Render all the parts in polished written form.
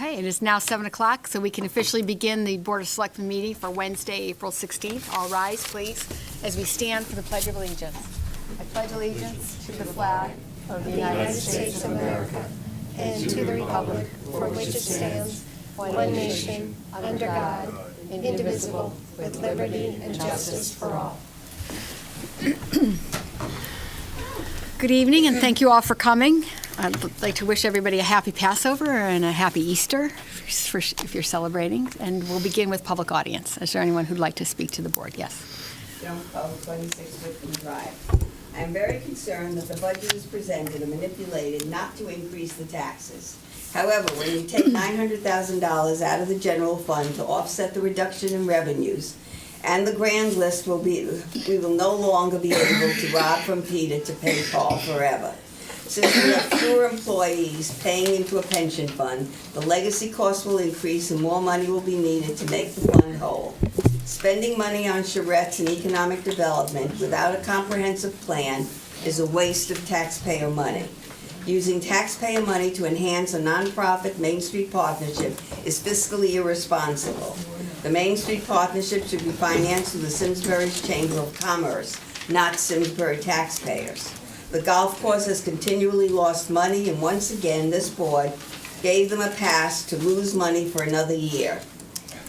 Okay, it is now 7 o'clock, so we can officially begin the Board of Selectmen meeting for Wednesday, April 16th. All rise, please, as we stand for the Pledge of Allegiance. I pledge allegiance to the flag of the United States of America and to the republic for which it stands, one nation, under God, indivisible, with liberty and justice for all. Good evening, and thank you all for coming. I'd like to wish everybody a happy Passover and a happy Easter if you're celebrating. And we'll begin with public audience. Is there anyone who'd like to speak to the board? Yes. Joan Poe, 26 Whitman Drive. I am very concerned that the budget is presented and manipulated not to increase the taxes. However, when you take $900,000 out of the general fund to offset the reduction in revenues, and the grand list we will no longer be able to rob from Peter to pay Paul forever. Since we have fewer employees paying into a pension fund, the legacy costs will increase and more money will be needed to make the fund whole. Spending money on charrettes and economic development without a comprehensive plan is a waste of taxpayer money. Using taxpayer money to enhance a nonprofit Main Street partnership is fiscally irresponsible. The Main Street partnership should be financed through the Simsbury Chamber of Commerce, not Simsbury taxpayers. The golf course has continually lost money, and once again, this board gave them a pass to lose money for another year.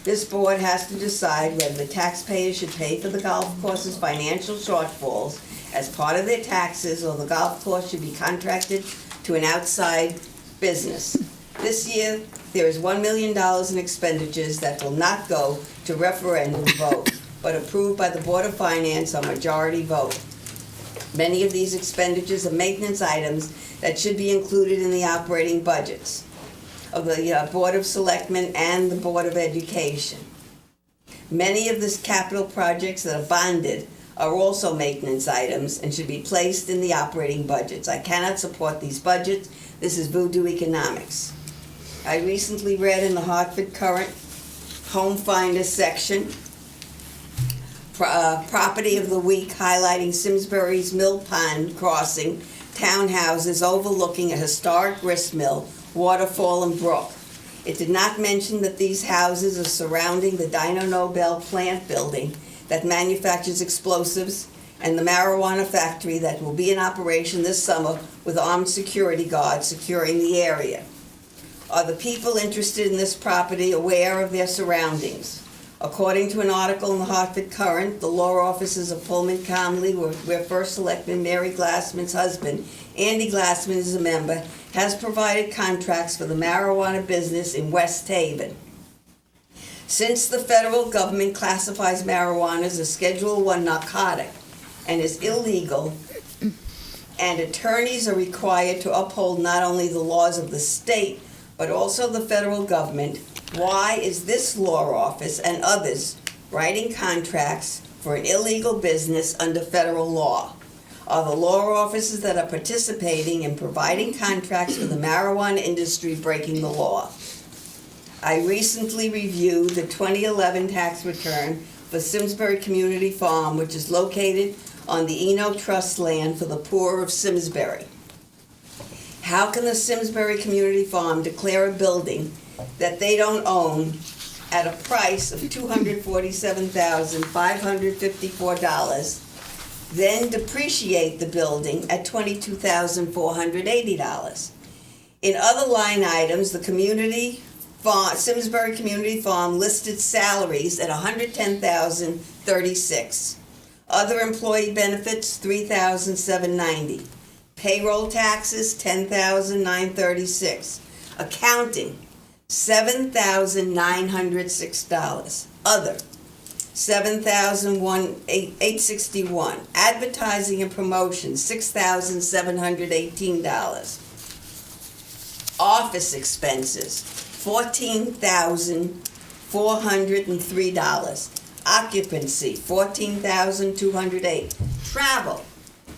This board has to decide whether the taxpayers should pay for the golf course's financial shortfalls as part of their taxes, or the golf course should be contracted to an outside business. This year, there is $1 million in expenditures that will not go to referendum vote, but approved by the Board of Finance on majority vote. Many of these expenditures are maintenance items that should be included in the operating budgets of the Board of Selectmen and the Board of Education. Many of these capital projects that are bonded are also maintenance items and should be placed in the operating budgets. I cannot support these budgets. This is voodoo economics. I recently read in the Hartford Courant Home Finder section Property of the Week, highlighting Simsbury's Mill Pond Crossing townhouses overlooking a historic grist mill, waterfall, and brook. It did not mention that these houses are surrounding the Dyno Nobel plant building that manufactures explosives and the marijuana factory that will be in operation this summer with armed security guards securing the area. Are the people interested in this property aware of their surroundings? According to an article in the Hartford Courant, the law offices of Pullman Comley, where First Selectman Mary Glassman's husband, Andy Glassman, is a member, has provided contracts for the marijuana business in West Haven. Since the federal government classifies marijuana as a Schedule I narcotic and is illegal, and attorneys are required to uphold not only the laws of the state, but also the federal government, why is this law office and others writing contracts for an illegal business under federal law? Are the law offices that are participating in providing contracts for the marijuana industry breaking the law? I recently reviewed the 2011 tax return for Simsbury Community Farm, which is located on the Eno Trust land for the poor of Simsbury. How can the Simsbury Community Farm declare a building that they don't own at a price of $247,554, then depreciate the building at $22,480? In other line items, the Simsbury Community Farm listed salaries at $110,036. Other employee benefits, $3,790. Payroll taxes, $10,936. Accounting, $7,906. Other, $7,861. Advertising and promotion, $6,718. Office expenses, $14,403. Occupancy, $14,208. Travel,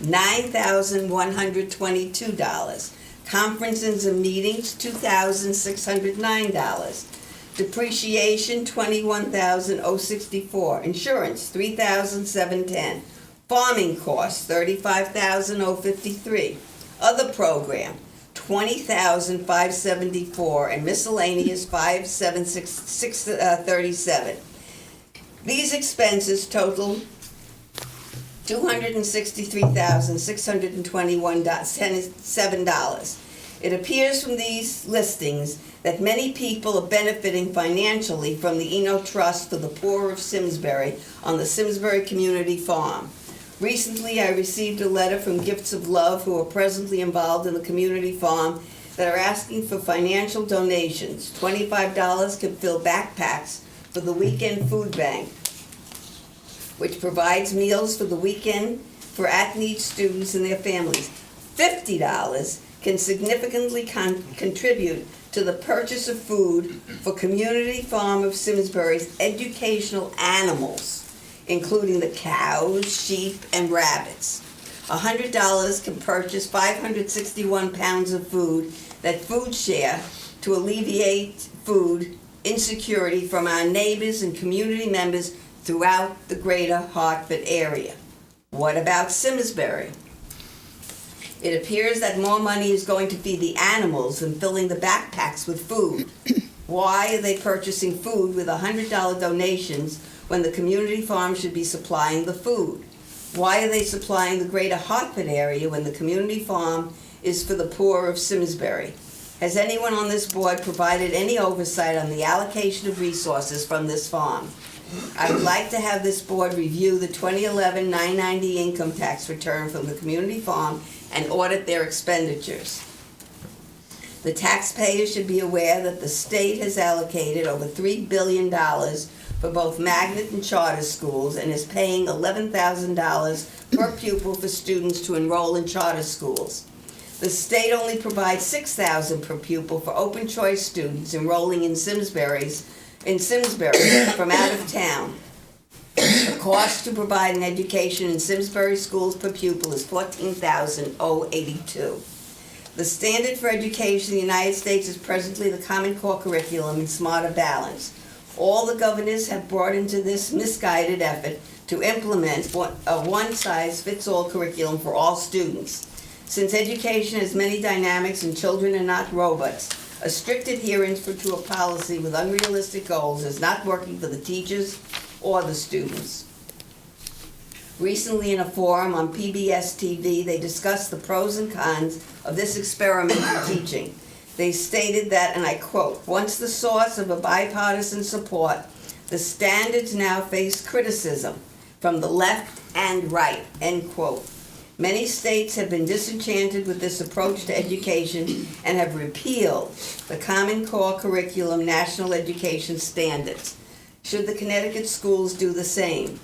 $9,122. Conferences and meetings, $2,609. Depreciation, $21,064. Insurance, $3,710. Farming costs, $35,053. Other program, $20,574 and miscellaneous $576,637. These expenses total $263,621.7. It appears from these listings that many people are benefiting financially from the Eno Trust for the Poor of Simsbury on the Simsbury Community Farm. Recently, I received a letter from Gifts of Love, who are presently involved in the community farm, that are asking for financial donations. $25 can fill backpacks for the weekend food bank, which provides meals for the weekend for at-need students and their families. $50 can significantly contribute to the purchase of food for Community Farm of Simsbury's educational animals, including the cows, sheep, and rabbits. $100 can purchase 561 pounds of food that Food Share to alleviate food insecurity from our neighbors and community members throughout the greater Hartford area. What about Simsbury? It appears that more money is going to feed the animals than filling the backpacks with food. Why are they purchasing food with $100 donations when the community farm should be supplying the food? Why are they supplying the greater Hartford area when the community farm is for the poor of Simsbury? Has anyone on this board provided any oversight on the allocation of resources from this farm? I would like to have this board review the 2011 990 income tax return from the community farm and audit their expenditures. The taxpayers should be aware that the state has allocated over $3 billion for both magnet and charter schools and is paying $11,000 per pupil for students to enroll in charter schools. The state only provides $6,000 per pupil for open choice students enrolling in Simsbury from out of town. The cost to provide an education in Simsbury schools per pupil is $14,082. The standard for education in the United States is presently the Common Core curriculum and Smarter Balance. All the governors have brought into this misguided effort to implement a one-size-fits-all curriculum for all students. Since education has many dynamics and children are not robots, a strict adherence to a policy with unrealistic goals is not working for the teachers or the students. Recently in a forum on PBS TV, they discussed the pros and cons of this experiment in teaching. They stated that, and I quote, "Once the source of a bipartisan support, the standards now face criticism from the left and right," end quote. Many states have been disenchanted with this approach to education and have repealed the Common Core Curriculum National Education Standards. Should the Connecticut schools do the same?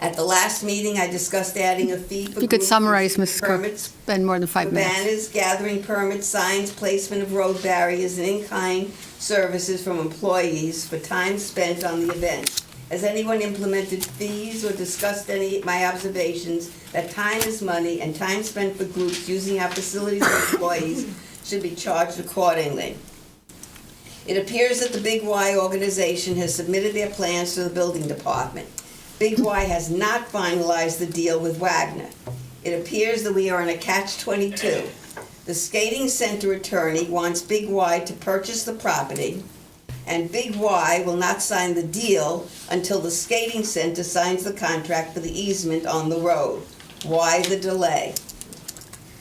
At the last meeting, I discussed adding a fee for You could group summarize, fees, Mrs. Cook. permits, Spend more than 5 minutes. banners, gathering permits, signs, placement of road barriers, and in-kind services from employees for time spent on the event. Has anyone implemented fees or discussed any of my observations that time is money and time spent for groups using our facilities or employees should be charged accordingly? It appears that the Big Y organization has submitted their plans to the building department. Big Y has not finalized the deal with Wagner. It appears that we are in a catch-22. The skating center attorney wants Big Y to purchase the property, and Big Y will not sign the deal until the skating center signs the contract for the easement on the road. Why the delay?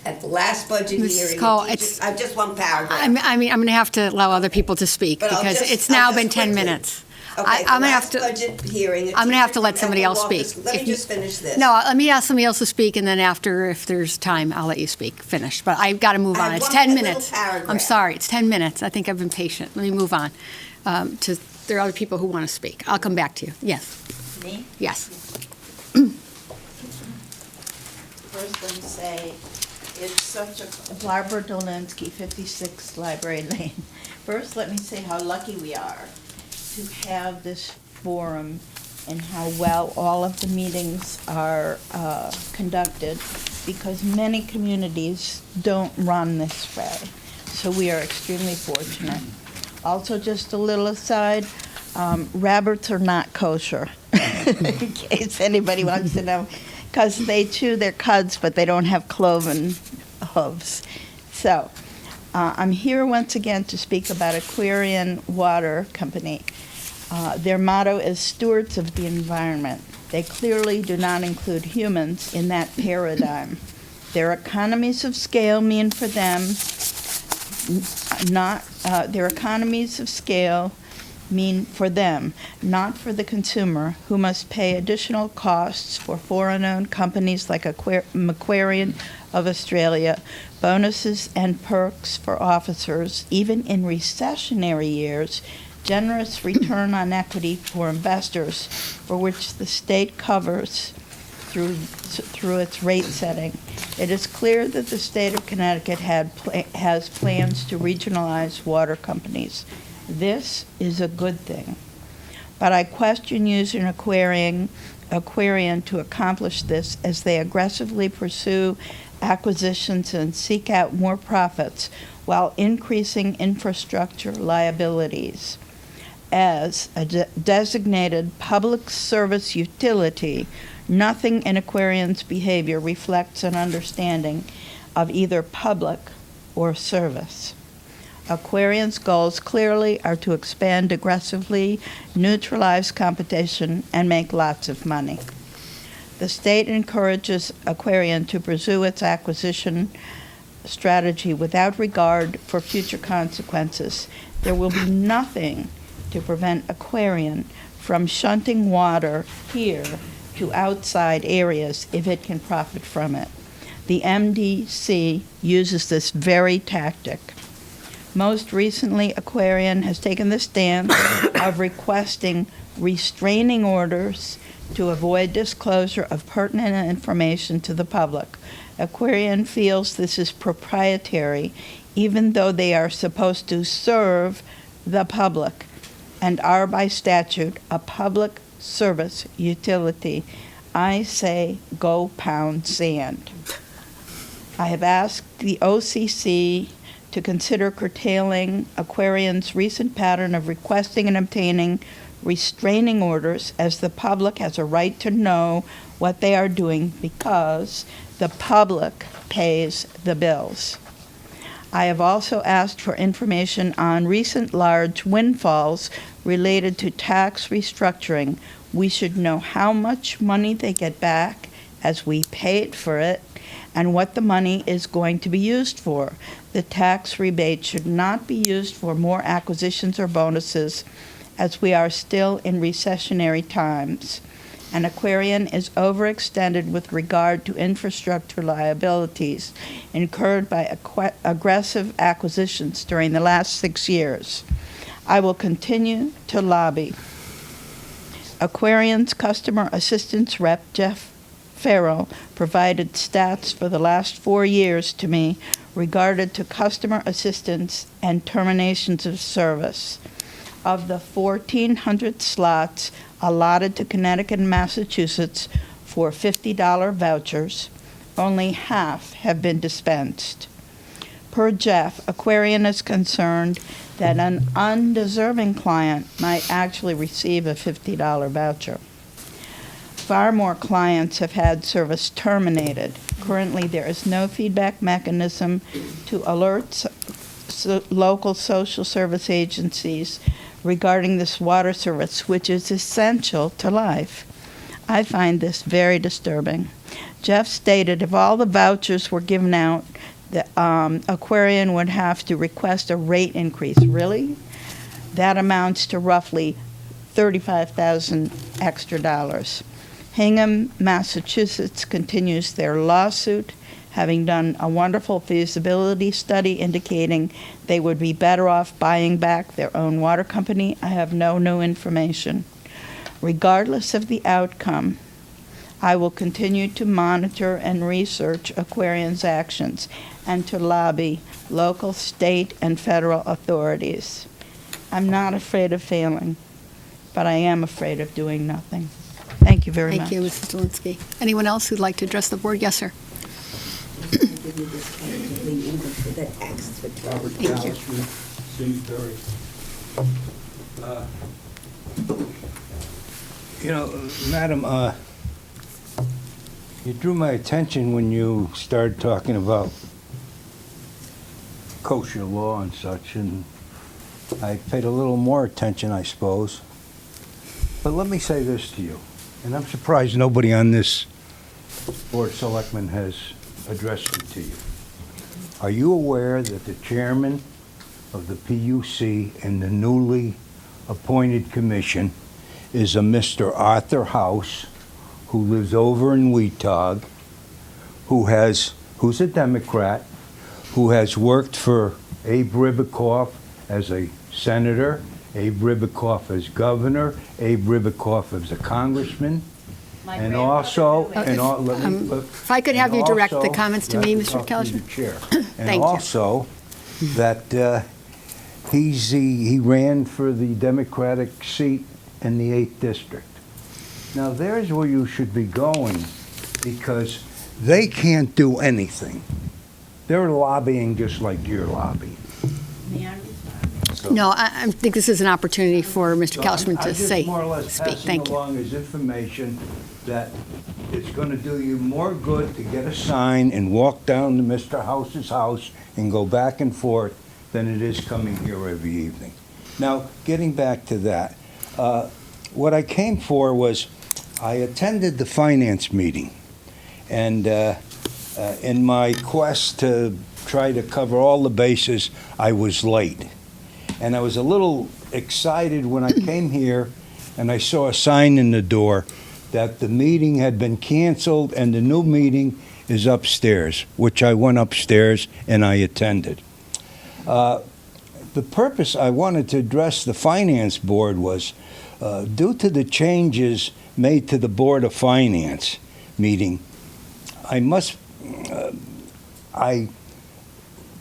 At the last budget Mrs. hearing, Cole, I just one paragraph. I'm going to have to allow other people to speak But I'll because just- it's I'll now just been 10 quickly. minutes. Okay, I'm going to have to. budget hearing. I'm going to have to let somebody else speak. Let If me you- just finish this. No, let me ask somebody else to speak, and then after, if there's time, I'll let you speak. Finish. But I've got to move I on. have It's one 10 little minutes. paragraph. I'm sorry. It's 10 minutes. I think I've been patient. Let me move on. There are other people who want to speak. I'll come back to you. Yes. Me? Yes. First, let me say, it's such a, Barbara Dolinsky, 56 Library Lane. First, let me say how lucky we are to have this forum and how well all of the meetings are conducted, because many communities don't run this way. So we are extremely fortunate. Also, just a little aside, rabbits are not kosher, in case anybody wants to know, because they chew their cuds, but they don't have cloven hooves. So, I'm here once again to speak about Aquarian Water Company. Their motto is stewards of the environment. They clearly do not include humans in that paradigm. Their economies of scale mean for them not for the consumer, who must pay additional costs for foreign-owned companies like Macquarie of Australia, bonuses and perks for officers, even in recessionary years, generous return on equity for investors, for which the state covers through its rate setting. It is clear that the state of Connecticut has plans to regionalize water companies. This is a good thing. But I question using Aquarian to accomplish this, as they aggressively pursue acquisitions and seek out more profits while increasing infrastructure liabilities. As a designated public service utility, nothing in Aquarian's behavior reflects an understanding of either public or service. Aquarian's goals clearly are to expand aggressively, neutralize competition, and make lots of money. The state encourages Aquarian to pursue its acquisition strategy without regard for future consequences. There will be nothing to prevent Aquarian from shunting water here to outside areas if it can profit from it. The MDC uses this very tactic. Most recently, Aquarian has taken the stance of requesting restraining orders to avoid disclosure of pertinent information to the public. Aquarian feels this is proprietary, even though they are supposed to serve the public and are by statute a public service utility. I say go pound sand. I have asked the OCC to consider curtailing Aquarian's recent pattern of requesting and obtaining restraining orders, as the public has a right to know what they are doing because the public pays the bills. I have also asked for information on recent large windfalls related to tax restructuring. We should know how much money they get back as we paid for it and what the money is going to be used for. The tax rebate should not be used for more acquisitions or bonuses, as we are still in recessionary times, and Aquarian is overextended with regard to infrastructure liabilities incurred by aggressive acquisitions during the last 6 years. I will continue to lobby. Aquarian's customer assistance rep, Jeff Farrell, provided stats for the last 4 years to me regarded to customer assistance and terminations of service. Of the 1,400 slots allotted to Connecticut and Massachusetts for $50 vouchers, only half have been dispensed. Per Jeff, Aquarian is concerned that an undeserving client might actually receive a $50 voucher. Far more clients have had service terminated. Currently, there is no feedback mechanism to alert local social service agencies regarding this water service, which is essential to life. I find this very disturbing. Jeff stated if all the vouchers were given out, the Aquarian would have to request a rate increase. Really? That amounts to roughly $35,000 extra dollars. Hingham, Massachusetts continues their lawsuit, having done a wonderful feasibility study indicating they would be better off buying back their own water company. I have no new information. Regardless of the outcome, I will continue to monitor and research Aquarian's actions and to lobby local, state, and federal authorities. I'm not afraid of failing, but I am afraid of doing nothing. Thank you very much. Thank you, Mrs. Zelinski. Anyone else who'd like to address the board? Yes, sir. Thank you. Simsbury. Madam, you drew my attention when you started talking about kosher law and such, and I paid a little more attention, I suppose. But let me say this to you, and I'm surprised nobody on this Board of Selectmen has addressed it to you. Are you aware that the chairman of the PUC and the newly appointed commission is a Mr. Arthur House, who lives over in Weetog, who's a Democrat, who has worked for Abe Ribicoff as a senator, Abe Ribicoff as governor, Abe Ribicoff as a congressman, My and grandmother also, knew it. and all, let me, If I could have you direct the comments to me, Mr. Kelly. Kelishman? And Thank you. also, that he ran for the Democratic seat in the 8th District. Now, there's where you should be going, because they can't do anything. They're lobbying just like you're lobbying. May I respond? No, I think this is an opportunity for Mr. Kelishman I'm to just say, more or less speak. passing Thank you. along as information that it's going to do you more good to get a sign and walk down to Mr. House's house and go back and forth than it is coming here every evening. Now, getting back to that, what I came for was I attended the finance meeting, and in my quest to try to cover all the bases, I was late. And I was a little excited when I came here and I saw a sign in the door that the meeting had been canceled and the new meeting is upstairs, which I went upstairs and I attended. The purpose I wanted to address the Finance Board was due to the changes made to the Board of Finance meeting,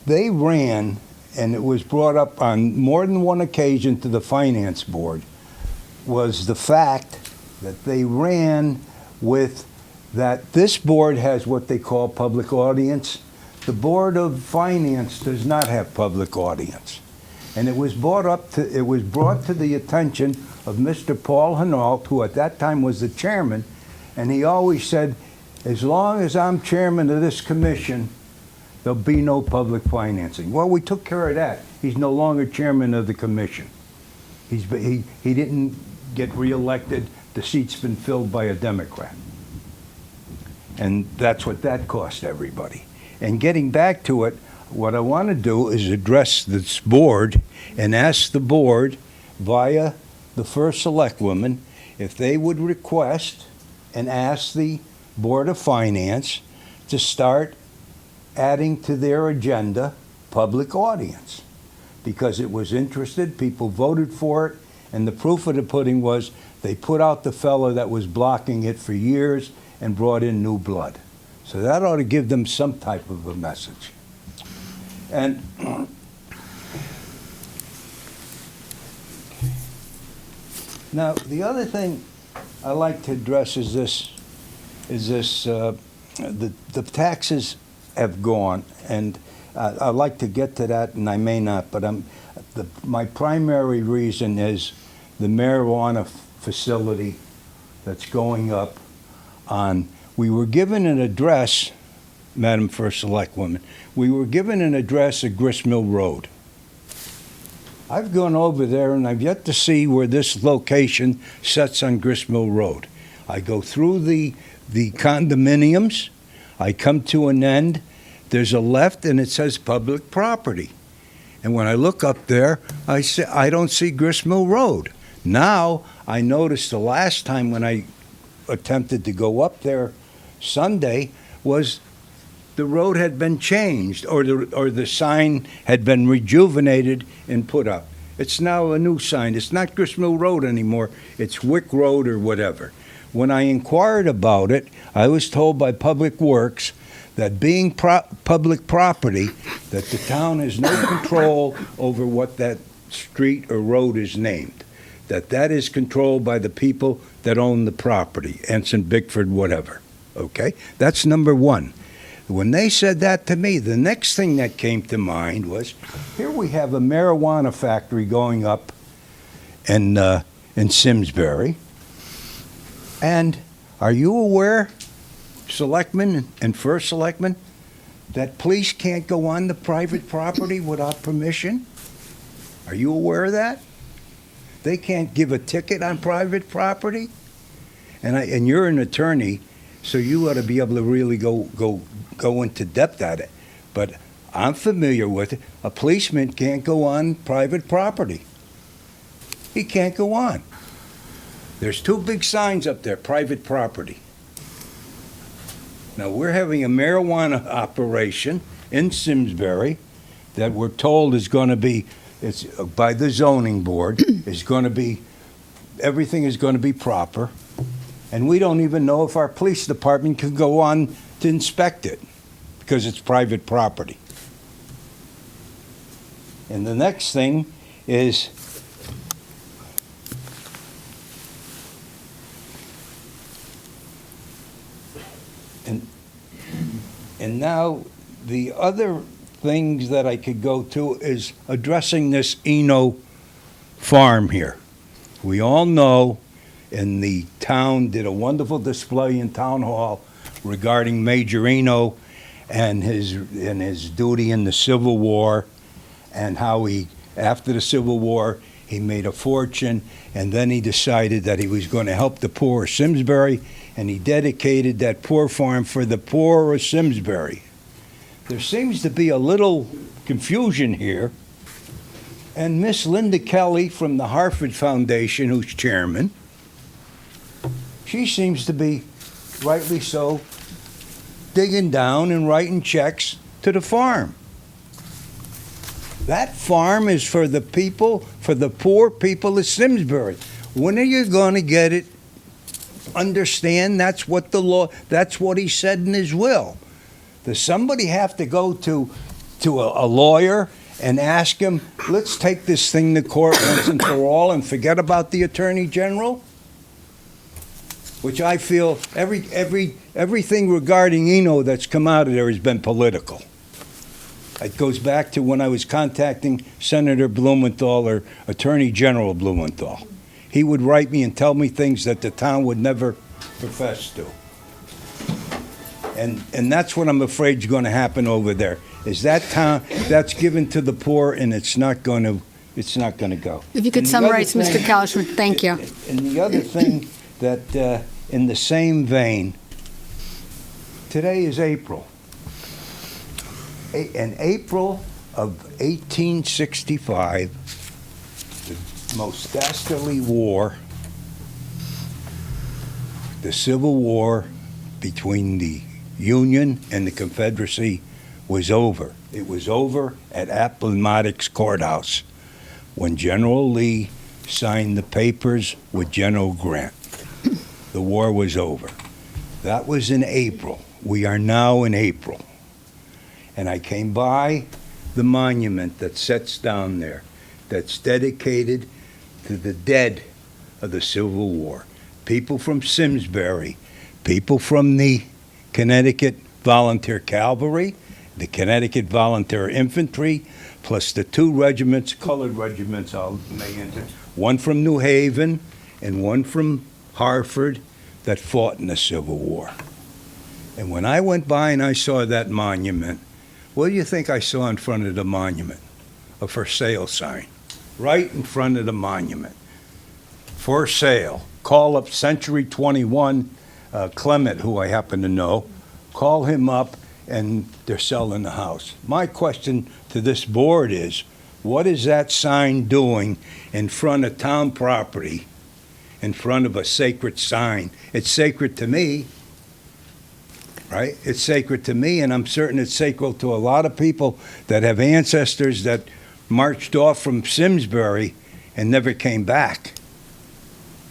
they ran, and it was brought up on more than one occasion to the Finance Board, was the fact that they ran with that this board has what they call public audience. The Board of Finance does not have public audience. And it was brought to the attention of Mr. Paul Hinault, who at that time was the chairman, and he always said, as long as I'm chairman of this commission, there'll be no public financing. Well, we took care of that. He's no longer chairman of the commission. He didn't get reelected. The seat's been filled by a Democrat. And that's what that cost everybody. And getting back to it, what I want to do is address this board and ask the board via the first selectwoman if they would request and ask the Board of Finance to start adding to their agenda public audience, because it was interested, people voted for it, and the proof of the pudding was they put out the fellow that was blocking it for years and brought in new blood. So that ought to give them some type of a message. And now the other thing I like to address is the taxes have gone, and I'd like to get to that, and I may not, but my primary reason is the marijuana facility that's going up on. We were given an address, Madam First Selectwoman, we were given an address at Gristmill Road. I've gone over there and I've yet to see where this location sets on Gristmill Road. I go through the condominiums, I come to an end, there's a left and it says public property. And when I look up there, I don't see Gristmill Road. Now, I noticed the last time when I attempted to go up there Sunday was the road had been changed, or the sign had been rejuvenated and put up. It's now a new sign. It's not Gristmill Road anymore. It's Wick Road or whatever. When I inquired about it, I was told by Public Works that being public property, that the town has no control over what that street or road is named, that is controlled by the people that own the property, Ensign, Bickford, whatever. Okay? That's number one. When they said that to me, the next thing that came to mind was, here we have a marijuana factory going up in Simsbury. And are you aware, selectmen and first selectmen, that police can't go on the private property without permission? Are you aware of that? They can't give a ticket on private property? And you're an attorney, so you ought to be able to really go into depth at it. But I'm familiar with it. A policeman can't go on private property. He can't go on. There's two big signs up there, private property. Now, we're having a marijuana operation in Simsbury that we're told is going to be, it's by the zoning board, is going to be, everything is going to be proper. And we don't even know if our police department can go on to inspect it because it's private property. And the next thing is and now the other things that I could go to is addressing this Eno farm here. We all know, and the town did a wonderful display in Town Hall regarding Major Eno and his duty in the Civil War, and how he, after the Civil War, he made a fortune, and then he decided that he was going to help the poor of Simsbury, and he dedicated that poor farm for the poor of Simsbury. There seems to be a little confusion here, and Miss Linda Kelly from the Hartford Foundation, who's chairman, she seems to be, rightly so, digging down and writing checks to the farm. That farm is for the people, for the poor people of Simsbury. When are you going to get it? Understand that's what the law, that's what he said in his will. Does somebody have to go to a lawyer and ask him, let's take this thing to court once and for all and forget about the Attorney General? Which I feel everything regarding Eno that's come out of there has been political. It goes back to when I was contacting Senator Blumenthal or Attorney General Blumenthal. He would write me and tell me things that the town would never profess to. And that's what I'm afraid is going to happen over there. Is that town that's given to the poor, and it's not going to go. If you could And the summarize, other Mr. thing- Kalishman, thank you. And the other thing that, in the same vein, today is April. In April of 1865, the most dastardly war, the Civil War between the Union and the Confederacy, was over. It was over at Appomattox Courthouse when General Lee signed the papers with General Grant. The war was over. That was in April. We are now in April. And I came by the monument that sits down there that's dedicated to the dead of the Civil War. People from Simsbury, people from the Connecticut Volunteer Cavalry, the Connecticut Volunteer Infantry, plus the two regiments, colored regiments, one from New Haven and one from Hartford, that fought in the Civil War. And when I went by and I saw that monument, what do you think I saw in front of the monument? A for sale sign, right in front of the monument. For sale. Call up Century 21, Clement, who I happen to know. Call him up, and they're selling the house. My question to this board is, what is that sign doing in front of town property, in front of a sacred sign? It's sacred to me, right? It's sacred to me, and I'm certain it's sacred to a lot of people that have ancestors that marched off from Simsbury and never came back.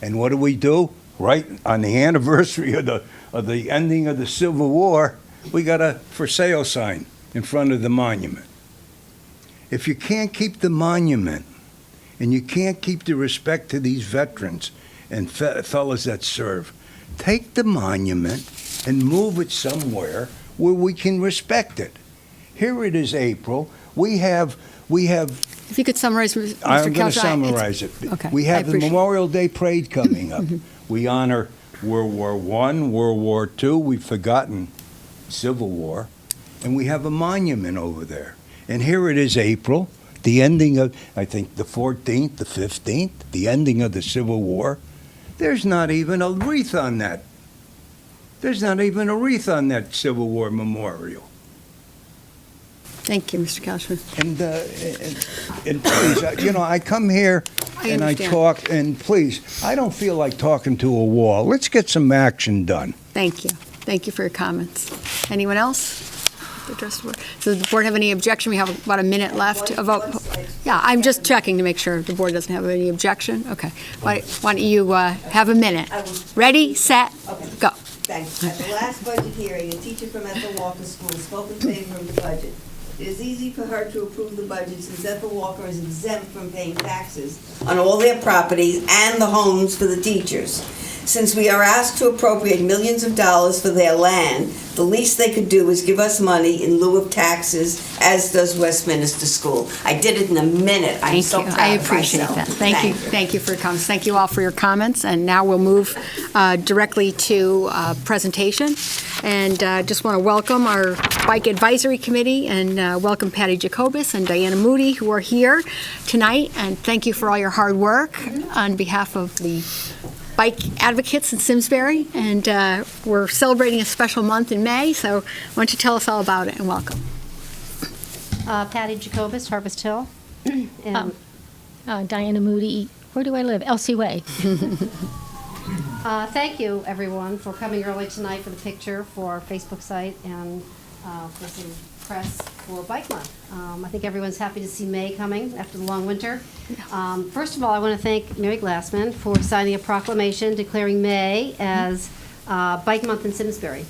And what do? Right on the anniversary of the ending of the Civil War, we got a for sale sign in front of the monument. If you can't keep the monument and you can't keep the respect to these veterans and fellas that serve, take the monument and move it somewhere where we can respect it. Here it is, April. We have. If you could summarize, Mr. Kalishman. I'm going to summarize it. Okay, We I have the appreciate- Memorial Day Parade coming up. We honor World War I, World War II. We've forgotten Civil War. and we have a monument over there. And here it is April, the ending of, I think, the 14th, the 15th, the ending of the Civil War. There's not even a wreath on that. There's not even a wreath on that Civil War memorial. Thank you, Mr. Couchman. And please, I come here I and I understand. talk, and please, I don't feel like talking to a wall. Let's get some action done. Thank you. Thank you for your comments. Anyone else? Address the board. So does the board have any objection? We have about a minute left to vote. Yeah, I'm just checking to make sure the board doesn't have any objection. Okay. Why don't you have a minute? I will- Ready, set, Okay. go. Thanks. At the last budget hearing, a teacher from Ethel Walker School spoke in favor of the budget. It is easy for her to approve the budget since Ethel Walker is exempt from paying taxes on all their properties and the homes for the teachers. Since we are asked to appropriate millions of dollars for their land, the least they could do is give us money in lieu of taxes, as does Westminster School. I did it in a minute. I'm Thank so you. proud I of appreciate myself. that. Thank you. Thank you for your comments. Thank you all for your comments. And now we'll move directly to presentation. And just want to welcome our Bike Advisory Committee and welcome Patty Jacobus and Diana Moody, who are here tonight. And thank you for all your hard work on behalf of the bike advocates in Simsbury. And we're celebrating a special month in May, so why don't you tell us all about it, and welcome. Patty Jacobus, Harvest Hill. And Diana Moody, where do I live? Elsie Way. Thank you, everyone, for coming early tonight for the picture for our Facebook site and for some press for Bike Month. I think everyone's happy to see May coming after the long winter. First of all, I want to thank Mary Glassman for signing a proclamation declaring May as Bike Month in Simsbury.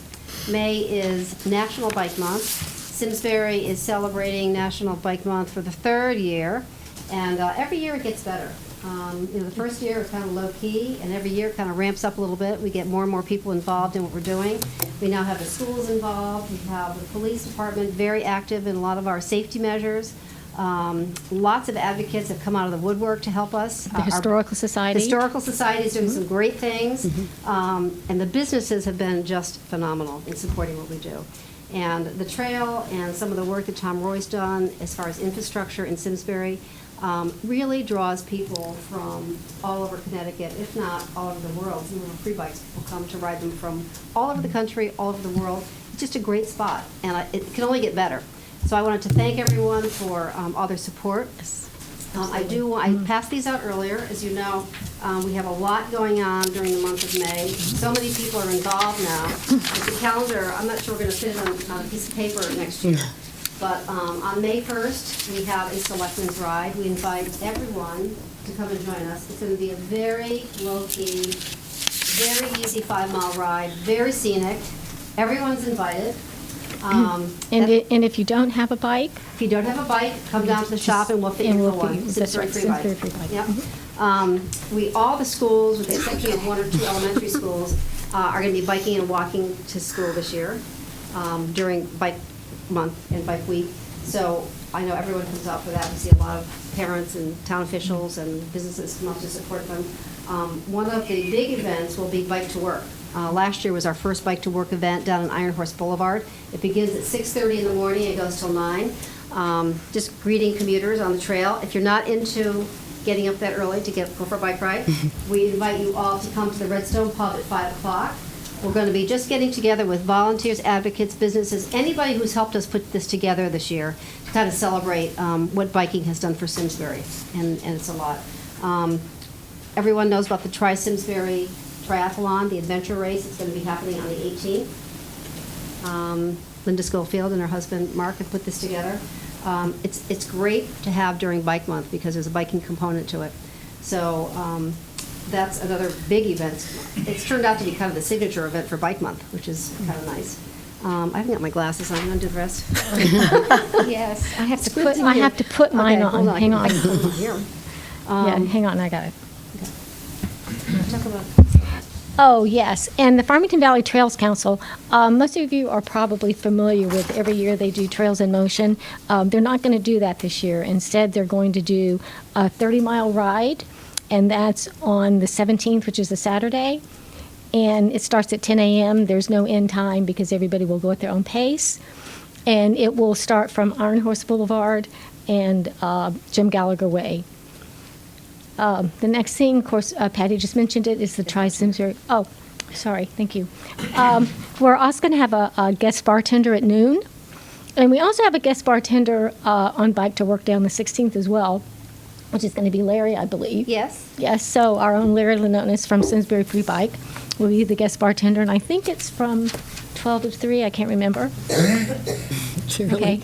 May is National Bike Month. Simsbury is celebrating National Bike Month for the third year, and every year it gets better. The first year is kind of low-key, and every year it kind of ramps up a little bit. We get more and more people involved in what we're doing. We now have the schools involved. We have the police department very active in a lot of our safety measures. Lots of advocates have come out of the woodwork to help us. Uh, Our Historical Society. Historical Society is doing some great things, and the businesses have been just phenomenal in supporting what we do. And the trail and some of the work that Tom Roy's done as far as infrastructure in Simsbury really draws people from all over Connecticut, if not all over the world. Some of the free bikes, people come to ride them from all over the country, all over the world. It's just a great spot, and it can only get better. So I wanted to thank everyone for all their support. I passed these out earlier. As you know, we have a lot going on during the month of May. So many people are involved now. With the calendar, I'm not sure we're going to fit it on a piece of paper next year. But on May 1st, we have a Selectmen's Ride. We invite everyone to come and join us. It's going to be a very low-key, very easy 5-mile ride, very scenic. Everyone's invited. And if you don't have a bike? If you don't have a bike, come down to the shop and we'll fit you for one. That's right, Simsbury Simsbury free bike. Yep. All the schools, with the exception of 1 or 2 elementary schools, are going to be biking and walking to school this year during Bike Month and Bike Week. So I know everyone comes out for that. We see a lot of parents and town officials and businesses come out to support them. One of the big events will be Bike to Work. Last year was our first Bike to Work event down on Iron Horse Boulevard. It begins at 6:30 in the morning, it goes till 9. Just greeting commuters on the trail. If you're not into getting up that early to go for a bike ride, we invite you all to come to the Redstone Pub at 5 o'clock. We're going to be just getting together with volunteers, advocates, businesses, anybody who's helped us put this together this year to kind of celebrate what biking has done for Simsbury, and it's a lot. Everyone knows about the Simsbury Triathlon, the adventure race. It's going to be happening on the 18th. Linda Schofield and her husband Mark have put this together. It's great to have during Bike Month because there's a biking component to it. So that's another big event. It's turned out to be kind of the signature event for Bike Month, which is kind of nice. I haven't got my glasses on. I'm going to do the rest. Yes, I have to good put, to I hear. have to put mine Okay, on. hold Hang I on. can put them here. Yeah, hang on, I got it. Talk about Oh, yes, and the Farmington Valley Trails Council, most of you are probably familiar with every year they do Trails in Motion. They're not going to do that this year. Instead, they're going to do a 30-mile ride, and that's on the 17th, which is a Saturday. And it starts at 10 a.m. There's no end time because everybody will go at their own pace. And it will start from Iron Horse Boulevard and Jim Gallagher Way. The next thing, of course, Patty just mentioned it, is the Simsbury. Oh, sorry, thank you. We're also going to have a guest bartender at noon. And we also have a guest bartender on Bike to Work Day on the 16th as well, which is going to be Larry, I believe. Yes. Yes, so our own Larry Lenonis from Simsbury Free Bike will be the guest bartender, and I think it's from 12 to 3, I can't remember. Okay.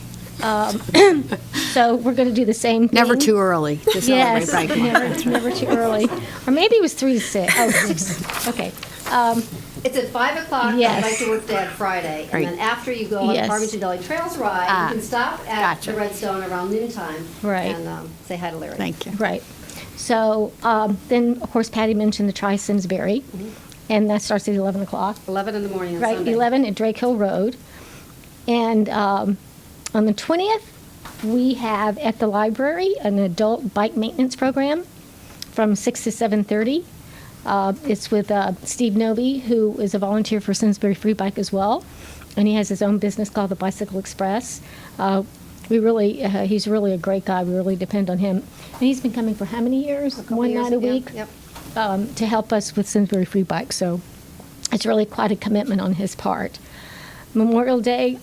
So we're going to do the same thing. Never too early to Yes, celebrate Bike Month. never too early. Or maybe it was 3 to 6. Oh, 6. Okay. It's at 5 o'clock on Yes. Bike to Work Day on Friday. Right. And then after you go on the Yes. Farmington Deli Trails ride, you can stop at gotcha. the Redstone around noontime. Right. And say hi to Larry. Thank you. Right. So then, of course, Patty mentioned the Simsbury, and that starts at 11 o'clock. 11 in the morning on Right, Sunday. 11 at Drake Hill Road. And on the 20th, we have at the library an adult bike maintenance program from 6 to 7:30. It's with Steve Noby, who is a volunteer for Simsbury Free Bike as well, and he has his own business called the Bicycle Express. He's really a great guy. We really depend on him. And he's been coming for how many years? One Years night a ago. week Yep. to help us with Simsbury Free Bike. So it's really quite a commitment on his part. Memorial Day,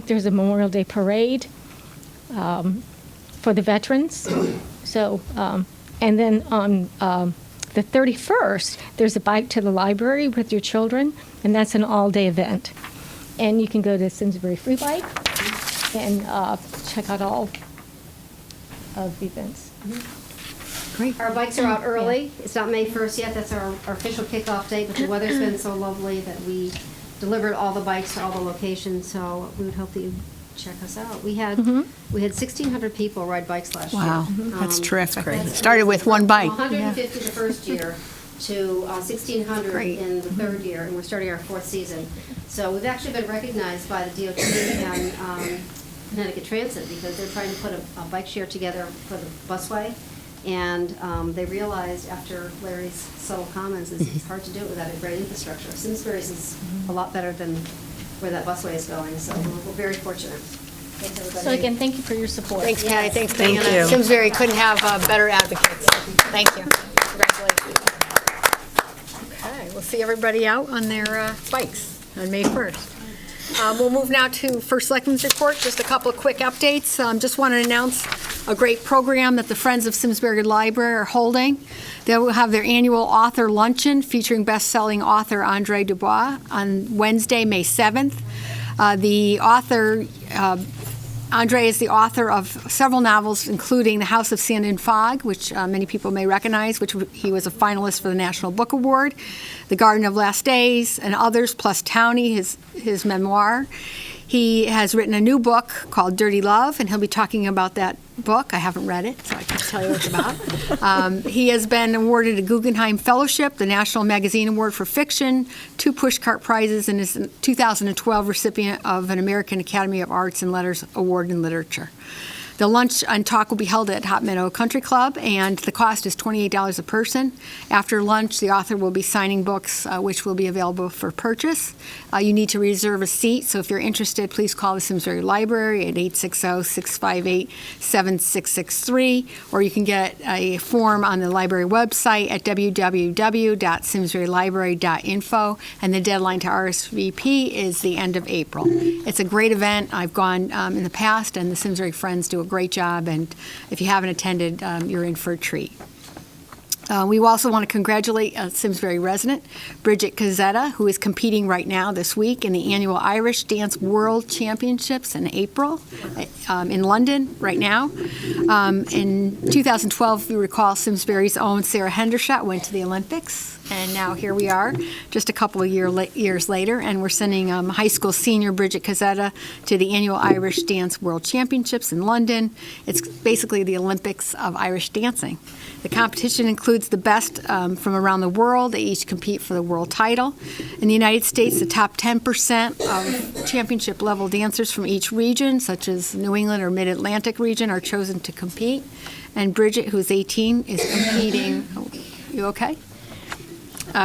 there's a Memorial Day parade for the veterans. So, and then on the 31st, there's a bike to the library with your children, and that's an all-day event. And you can go to Simsbury Free Bike and check out all of the events. Great. Our bikes are out early. It's not May 1st yet. That's our official kickoff date, but the weather's been so lovely that we delivered all the bikes to all the locations, so we would hope that you check us out. We had 1,600 people ride bikes last year. Wow, that's terrific. That's Started with one bike. 150 the first year to 1,600 Great. in the third year, and we're starting our fourth season. So we've actually been recognized by the DOT and Connecticut Transit because they're trying to put a bike share together for the busway. And they realized after Larry's subtle comments, it's hard to do it without a great infrastructure. Simsbury's is a lot better than where that busway is going, so we're very fortunate. Thanks, everybody. So again, thank you for your support. Thanks, Patty. Yes. Thanks, Thank Diana. you. Simsbury couldn't have better advocates. Thank you. Congratulations. Okay, we'll see everybody out on their bikes on May 1st. We'll move now to First Selectmen's Report. Just a couple of quick updates. Just want to announce a great program that the Friends of Simsbury Library are holding. They will have their annual author luncheon featuring best-selling author Andre Dubois on Wednesday, May 7th. The author, Andre is the author of several novels, including The House of Sand and Fog, which many people may recognize, which he was a finalist for the National Book Award, The Garden of Last Days, and others, plus Townie, his memoir. He has written a new book called Dirty Love, and he'll be talking about that book. I haven't read it, so I can't tell you what it's about. He has been awarded a Guggenheim Fellowship, the National Magazine Award for Fiction, 2 Pushcart Prizes, and is a 2012 recipient of an American Academy of Arts and Letters Award in Literature. The lunch and talk will be held at Hot Meadow Country Club, and the cost is $28 a person. After lunch, the author will be signing books, which will be available for purchase. You need to reserve a seat, so if you're interested, please call the Simsbury Library at 860-658-7663, or you can get a form on the library website at www.simsburylibrary.info, and the deadline to RSVP is the end of April. It's a great event. I've gone in the past, and the Simsbury Friends do a great job, and if you haven't attended, you're in for a treat. We also want to congratulate a Simsbury resident, Bridget Cazzetta, who is competing right now this week in the annual Irish Dance World Championships in April in London right now. In 2012, if you recall, Simsbury's own Sarah Hendershot went to the Olympics, and now here we are, just a couple of years later, and we're sending high school senior Bridget Cazzetta to the annual Irish Dance World Championships in London. It's basically the Olympics of Irish dancing. The competition includes the best from around the world. They each compete for the world title. In the United States, the top 10% of championship-level dancers from each region, such as New England or Mid-Atlantic region, are chosen to compete. And Bridget, who's 18, is competing. Oh, you okay?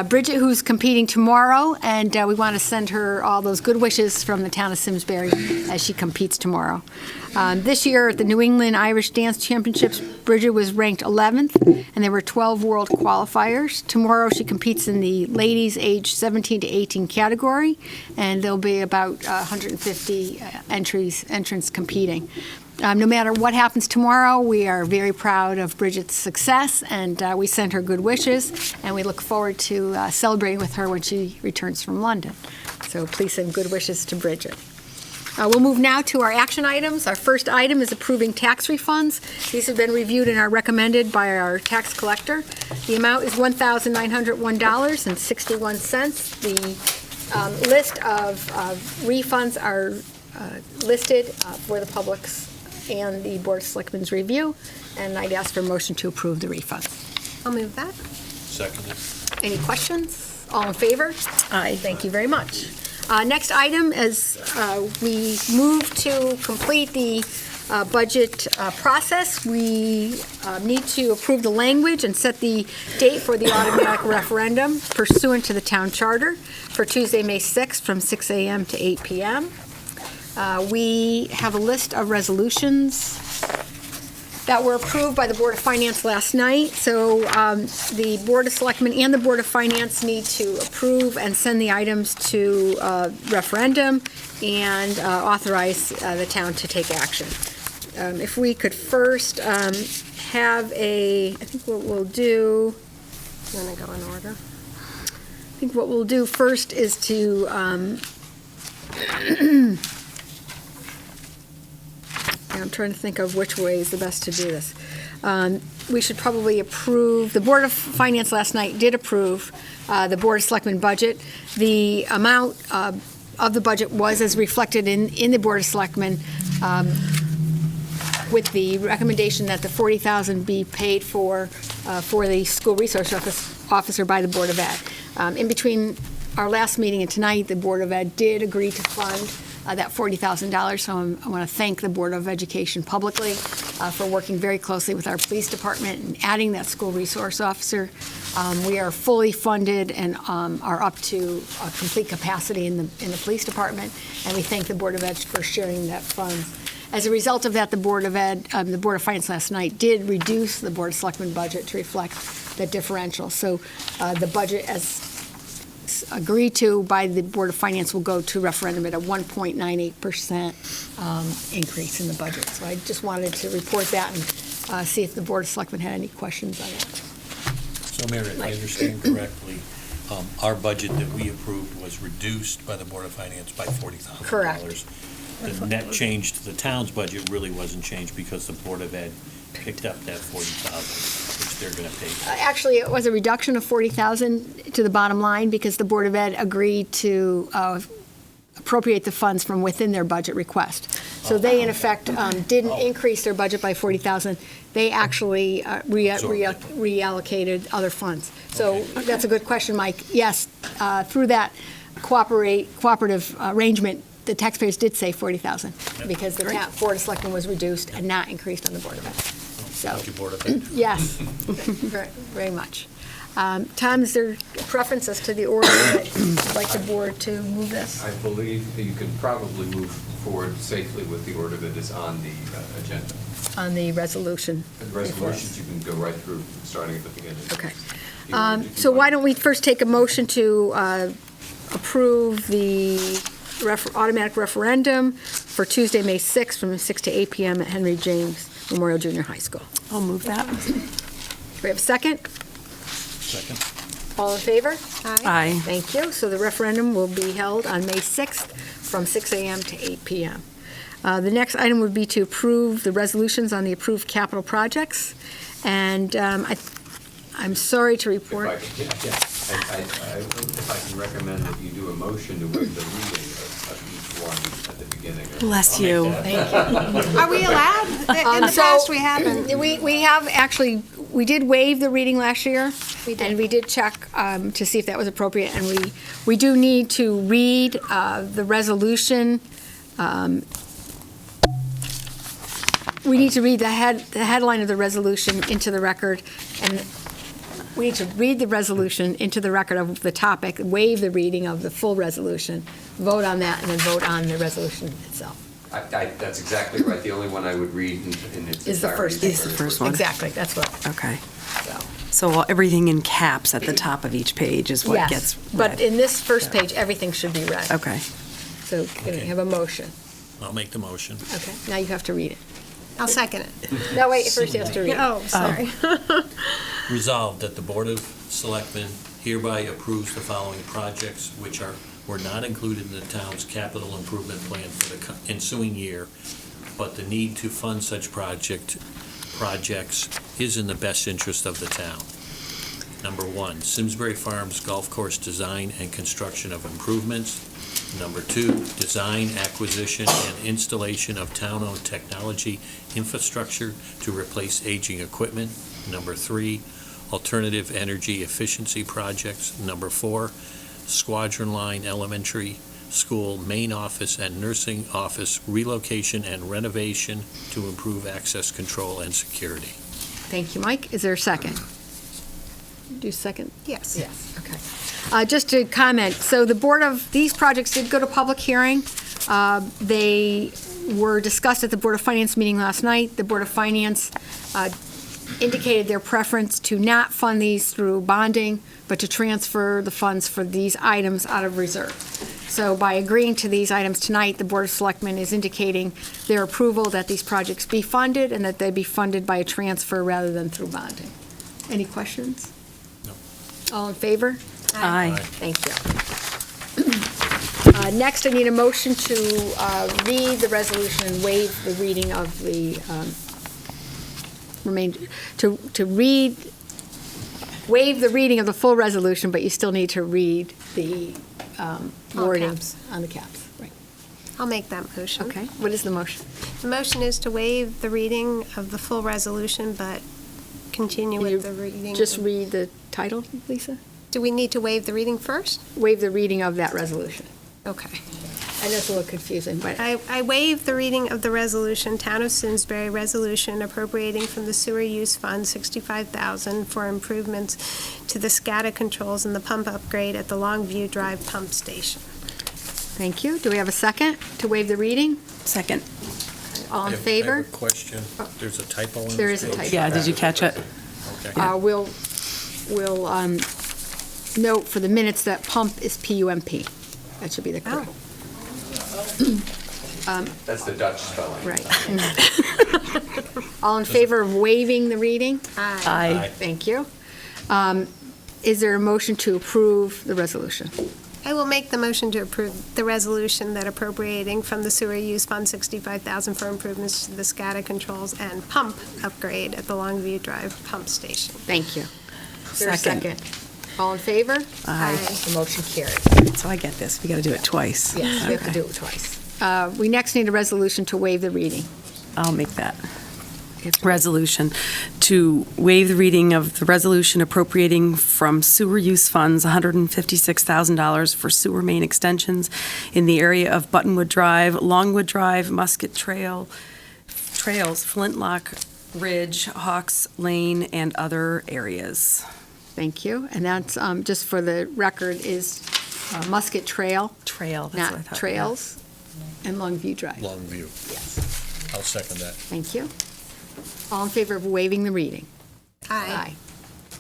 Bridget, who's competing tomorrow, and we want to send her all those good wishes from the town of Simsbury as she competes tomorrow. This year at the New England Irish Dance Championships, Bridget was ranked 11th, and there were 12 world qualifiers. Tomorrow she competes in the ladies age 17 to 18 category, and there'll be about 150 entrants competing. No matter what happens tomorrow, we are very proud of Bridget's success, and we send her good wishes, and we look forward to celebrating with her when she returns from London. So please send good wishes to Bridget. We'll move now to our action items. Our first item is approving tax refunds. These have been reviewed and are recommended by our tax collector. The amount is $1,901.61. The list of refunds are listed for the public's and the Board of Selectmen's review, and I'd ask for a motion to approve the refunds. I'll move that. Second. Any questions? All in favor? Aye. Thank you very much. Next item is we move to complete the budget process. We need to approve the language and set the date for the automatic referendum pursuant to the town charter for Tuesday, May 6th from 6 a.m. to 8 p.m. We have a list of resolutions that were approved by the Board of Finance last night. So the Board of Selectmen and the Board of Finance need to approve and send the items to referendum and authorize the town to take action. If we could first have I think what we'll do, You want to go in order? I think what we'll do first is to I'm trying to think of which way is the best to do this. We should probably approve, the Board of Finance last night did approve the Board of Selectmen budget. The amount of the budget was as reflected in the Board of Selectmen with the recommendation that the $40,000 be paid for the school resource officer by the Board of Ed. In between our last meeting and tonight, the Board of Ed did agree to fund that $40,000, so I want to thank the Board of Education publicly for working very closely with our police department and adding that school resource officer. We are fully funded and are up to complete capacity in the police department, and we thank the Board of Ed for sharing that fund. As a result of that, the Board of Ed, the Board of Finance last night did reduce the Board of Selectmen budget to reflect that differential. So the budget, as agreed to by the Board of Finance, will go to referendum at a 1.98% increase in the budget. So I just wanted to report that and see if the Board of Selectmen had any questions on it. So, Mayor, if I understand correctly, our budget that we approved was reduced by the Board of Finance by $40,000. Correct. The net change to the town's budget really wasn't changed because the Board of Ed picked up that $40,000, which they're going to pay. Actually, it was a reduction of $40,000 to the bottom line because the Board of Ed agreed to appropriate the funds from within their budget request. So they, in effect, didn't increase their budget by $40,000. They actually reallocated other funds. So that's a good question, Mike. Yes, through that cooperative arrangement, the taxpayers did save $40,000 because the Board of Selectmen was reduced and not increased on the Board of Ed. So, Thank you, Board of Ed. yes, very, very much. Tom, is there a preference as to the order that you'd like the board to move this? I believe that you could probably move forward safely with the order that is on the agenda. On the resolution? The resolutions, you can go right through, starting at the beginning. Okay. If you want. So why don't we first take a motion to approve the automatic referendum for Tuesday, May 6th, from 6 to 8 p.m. at Henry James Memorial Junior High School. I'll move that. Do we have a second? Second. All in favor? Aye. Thank you. So the referendum will be held on May 6th from 6 a.m. to 8 p.m. The next item would be to approve the resolutions on the approved capital projects. And I'm sorry to report. If I can recommend that you do a motion to waive the reading of each one at the beginning. Bless you. Are we allowed? In the past, we haven't. We have actually, we did waive the reading last year. And we did check to see if that was appropriate. And we do need to read the resolution. We need to read the headline of the resolution into the record. And We need to read the resolution into the record of the topic, waive the reading of the full resolution, vote on that, and then vote on the resolution itself. That's exactly right. The only one I would read in its Is the entirety first. Is the first one. Exactly, that's what, Okay. so. So everything in caps at the top of each page is what Yes, gets but read. in this first page, everything should be read. Okay. So can we have a motion? I'll make the motion. Okay, now you have to read it. I'll second it. No, wait, first you have to read it. Oh, sorry. Resolved that the Board of Selectmen hereby approves the following projects which were not included in the town's capital improvement plan for the ensuing year, but the need to fund such projects is in the best interest of the town. Number 1, Simsbury Farms Golf Course design and construction of improvements. Number 2, design, acquisition, and installation of town-owned technology infrastructure to replace aging equipment. Number 3, alternative energy efficiency projects. Number 4, Squadron Line Elementary School main office and nursing office relocation and renovation to improve access control and security. Thank you, Mike. Is there a second? Do you second? Yes. Yes, okay. Just to comment, so these projects did go to public hearing. They were discussed at the Board of Finance meeting last night. The Board of Finance indicated their preference to not fund these through bonding, but to transfer the funds for these items out of reserve. So by agreeing to these items tonight, the Board of Selectmen is indicating their approval that these projects be funded and that they be funded by a transfer rather than through bonding. Any questions? No. All in favor? Aye. Thank you. Next, I need a motion to read the resolution and waive the reading of the waive the reading of the full resolution, but you still need to read the wording caps. on the caps. Right. I'll make that motion. Okay, what is the motion? The motion is to waive the reading of the full resolution, but continue Can you with the reading. Just read the title, Lisa? Do we need to waive the reading first? Waive the reading of that resolution. Okay. I know it's a little confusing, but I waive the reading of the resolution, Town of Simsbury resolution appropriating from the sewer use fund $65,000 for improvements to the SCADA controls and the pump upgrade at the Longview Drive pump station. thank you. Do we have a second to waive the reading? Second. All in I favor? have a question. There's a typo on this There is a page? typo. Yeah, did you catch it? Okay. We'll note for the minutes that pump is P-U-M-P. That should be the correct. That's the Dutch spelling. Right. All in favor of waiving the reading? Aye. Thank you. Is there a motion to approve the resolution? I will make the motion to approve the resolution that appropriating from the sewer use fund $65,000 for improvements to the SCADA controls and pump upgrade at the Longview Drive pump station. Thank you. Is there a Second. second? All in favor? Aye. The motion carries. So I get this. We got to do it twice. Yes, we have to Okay. do it twice. We next need a resolution to waive the reading. I'll make that resolution to waive the reading of the resolution appropriating from sewer use funds $156,000 for sewer main extensions in the area of Buttonwood Drive, Longwood Drive, Musket Trails, Flintlock Ridge, Hawks Lane, and other areas. Thank you. And that's, just for the record, is Musket Trail, Trail, that's what I not thought. Trails, and Longview Drive. Longview. Yes. I'll second that. Thank you. All in favor of waiving the reading? Aye.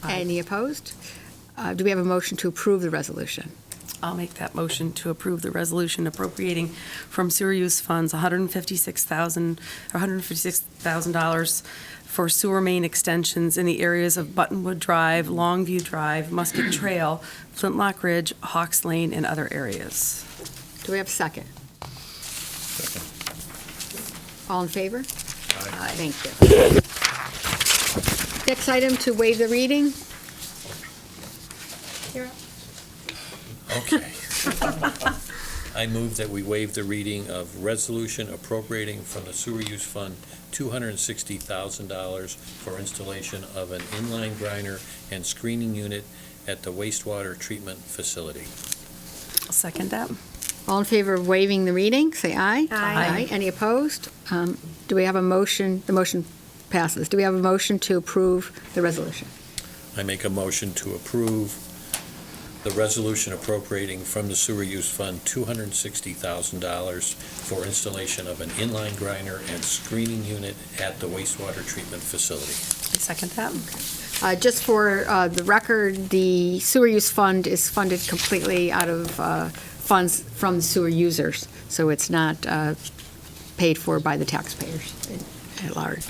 Any opposed? Do we have a motion to approve the resolution? I'll make that motion to approve the resolution appropriating from sewer use funds $156,000 for sewer main extensions in the areas of Buttonwood Drive, Longview Drive, Musket Trail, Flintlock Ridge, Hawks Lane, and other areas. Do we have a second? Second. All in favor? Aye. Thank you. Next item to waive the reading. Okay. I move that we waive the reading of resolution appropriating from the sewer use fund $260,000 for installation of an inline grinder and screening unit at the wastewater treatment facility. I'll second that. All in favor of waiving the reading, say aye. Aye. Any opposed? Do we have a motion? The motion passes. Do we have a motion to approve the resolution? I make a motion to approve the resolution appropriating from the sewer use fund $260,000 for installation of an inline grinder and screening unit at the wastewater treatment facility. I second that. Just for the record, the sewer use fund is funded completely out of funds from the sewer users, so it's not paid for by the taxpayers at large.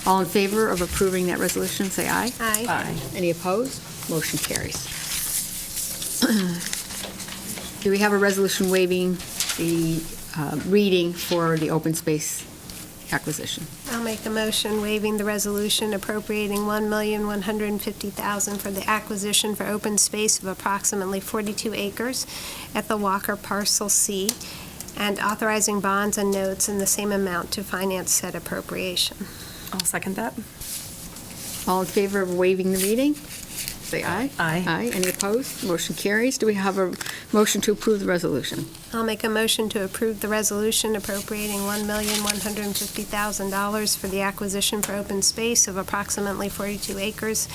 All in favor of approving that resolution, say aye. Aye. Aye. Any opposed? Motion carries. Do we have a resolution waiving the reading for the open space acquisition? I'll make a motion waiving the resolution appropriating $1,150,000 for the acquisition for open space of approximately 42 acres at the Walker Parcel C, and authorizing bonds and notes in the same amount to finance said appropriation. I'll second that. All in favor of waiving the reading? Say aye. Aye. Aye. Any opposed? Motion carries. Do we have a motion to approve the resolution? I'll make a motion to approve the resolution appropriating $1,150,000 for the acquisition for open space of approximately 42 acres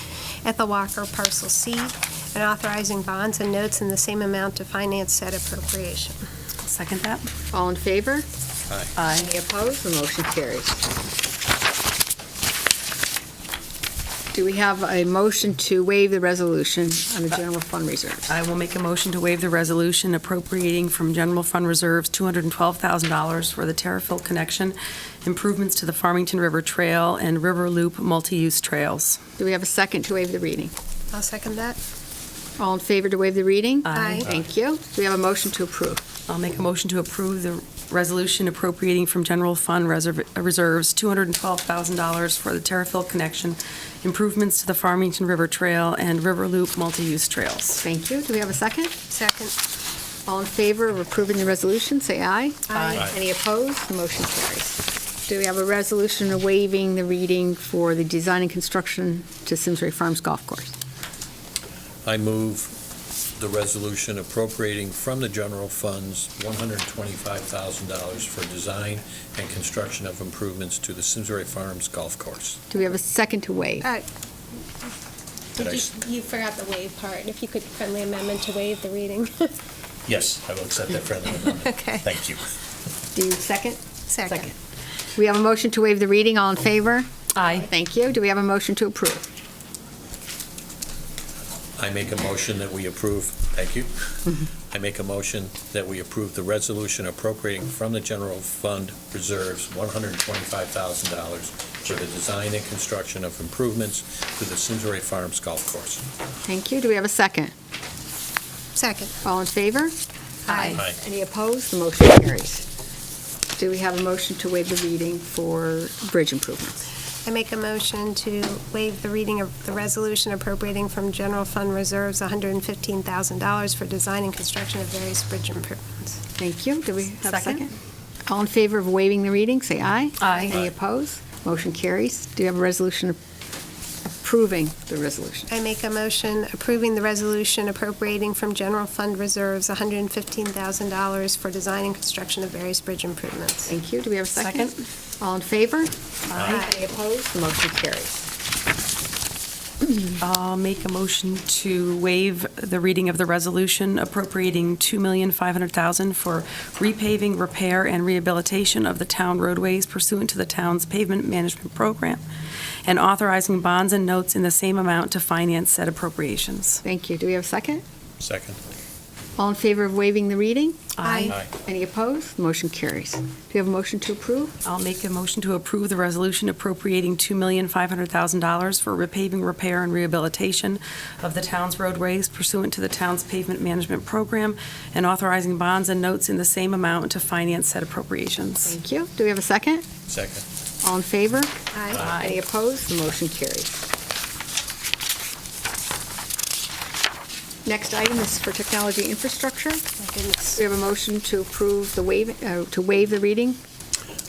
at the Walker Parcel C, and authorizing bonds and notes in the same amount to finance said appropriation. I'll second that. All in favor? Aye. Any opposed? The motion carries. Do we have a motion to waive the resolution on the general fund reserves? I will make a motion to waive the resolution appropriating from general fund reserves $212,000 for the Terrifill connection, improvements to the Farmington River Trail and River Loop multi-use trails. Do we have a second to waive the reading? I'll second that. All in favor to waive the reading? Aye. Thank you. Do we have a motion to approve? I'll make a motion to approve the resolution appropriating from general fund reserves $212,000 for the Terrifill connection, improvements to the Farmington River Trail and River Loop multi-use trails. Thank you. Do we have a second? Second. All in favor of approving the resolution, say aye. Aye. Any opposed? The motion carries. Do we have a resolution of waiving the reading for the design and construction to Simsbury Farms Golf Course? I move the resolution appropriating from the general funds $125,000 for design and construction of improvements to the Simsbury Farms Golf Course. Do we have a second to waive? Did I You forgot the waive part. If you could friendly amendment to waive the reading. Yes, I will accept that friendly amendment. Okay. Thank you. Do you second? Second. We have a motion to waive the reading. All in favor? Aye. Thank you. Do we have a motion to approve? I make a motion that we approve, thank you. I make a motion that we approve the resolution appropriating from the general fund reserves $125,000 for the design and construction of improvements to the Simsbury Farms Golf Course. Thank you. Do we have a second? Second. All in favor? Aye. Aye. Any opposed? The motion carries. Do we have a motion to waive the reading for bridge improvements? I make a motion to waive the reading of the resolution appropriating from general fund reserves $115,000 for design and construction of various bridge improvements. Thank you. Do we have a Second. second? All in favor of waiving the reading, say aye. Aye. Any opposed? Motion carries. Do you have a resolution approving the resolution? I make a motion approving the resolution appropriating from general fund reserves $115,000 for design and construction of various bridge improvements. Thank you. Do we have a second? Second. All in favor? Aye. Any opposed? The motion carries. I'll make a motion to waive the reading of the resolution appropriating $2,500,000 for repaving, repair, and rehabilitation of the town roadways pursuant to the town's pavement management program, and authorizing bonds and notes in the same amount to finance said appropriations. Thank you. Do we have a second? Second. All in favor of waiving the reading? Aye. Aye. Any opposed? Motion carries. Do you have a motion to approve? I'll make a motion to approve the resolution appropriating $2,500,000 for repaving, repair, and rehabilitation of the town's roadways pursuant to the town's pavement management program, and authorizing bonds and notes in the same amount to finance said appropriations. Thank you. Do we have a second? Second. All in favor? Aye. Any opposed? The motion carries. Next item is for technology infrastructure. My goodness. We have a motion to approve the to waive the reading.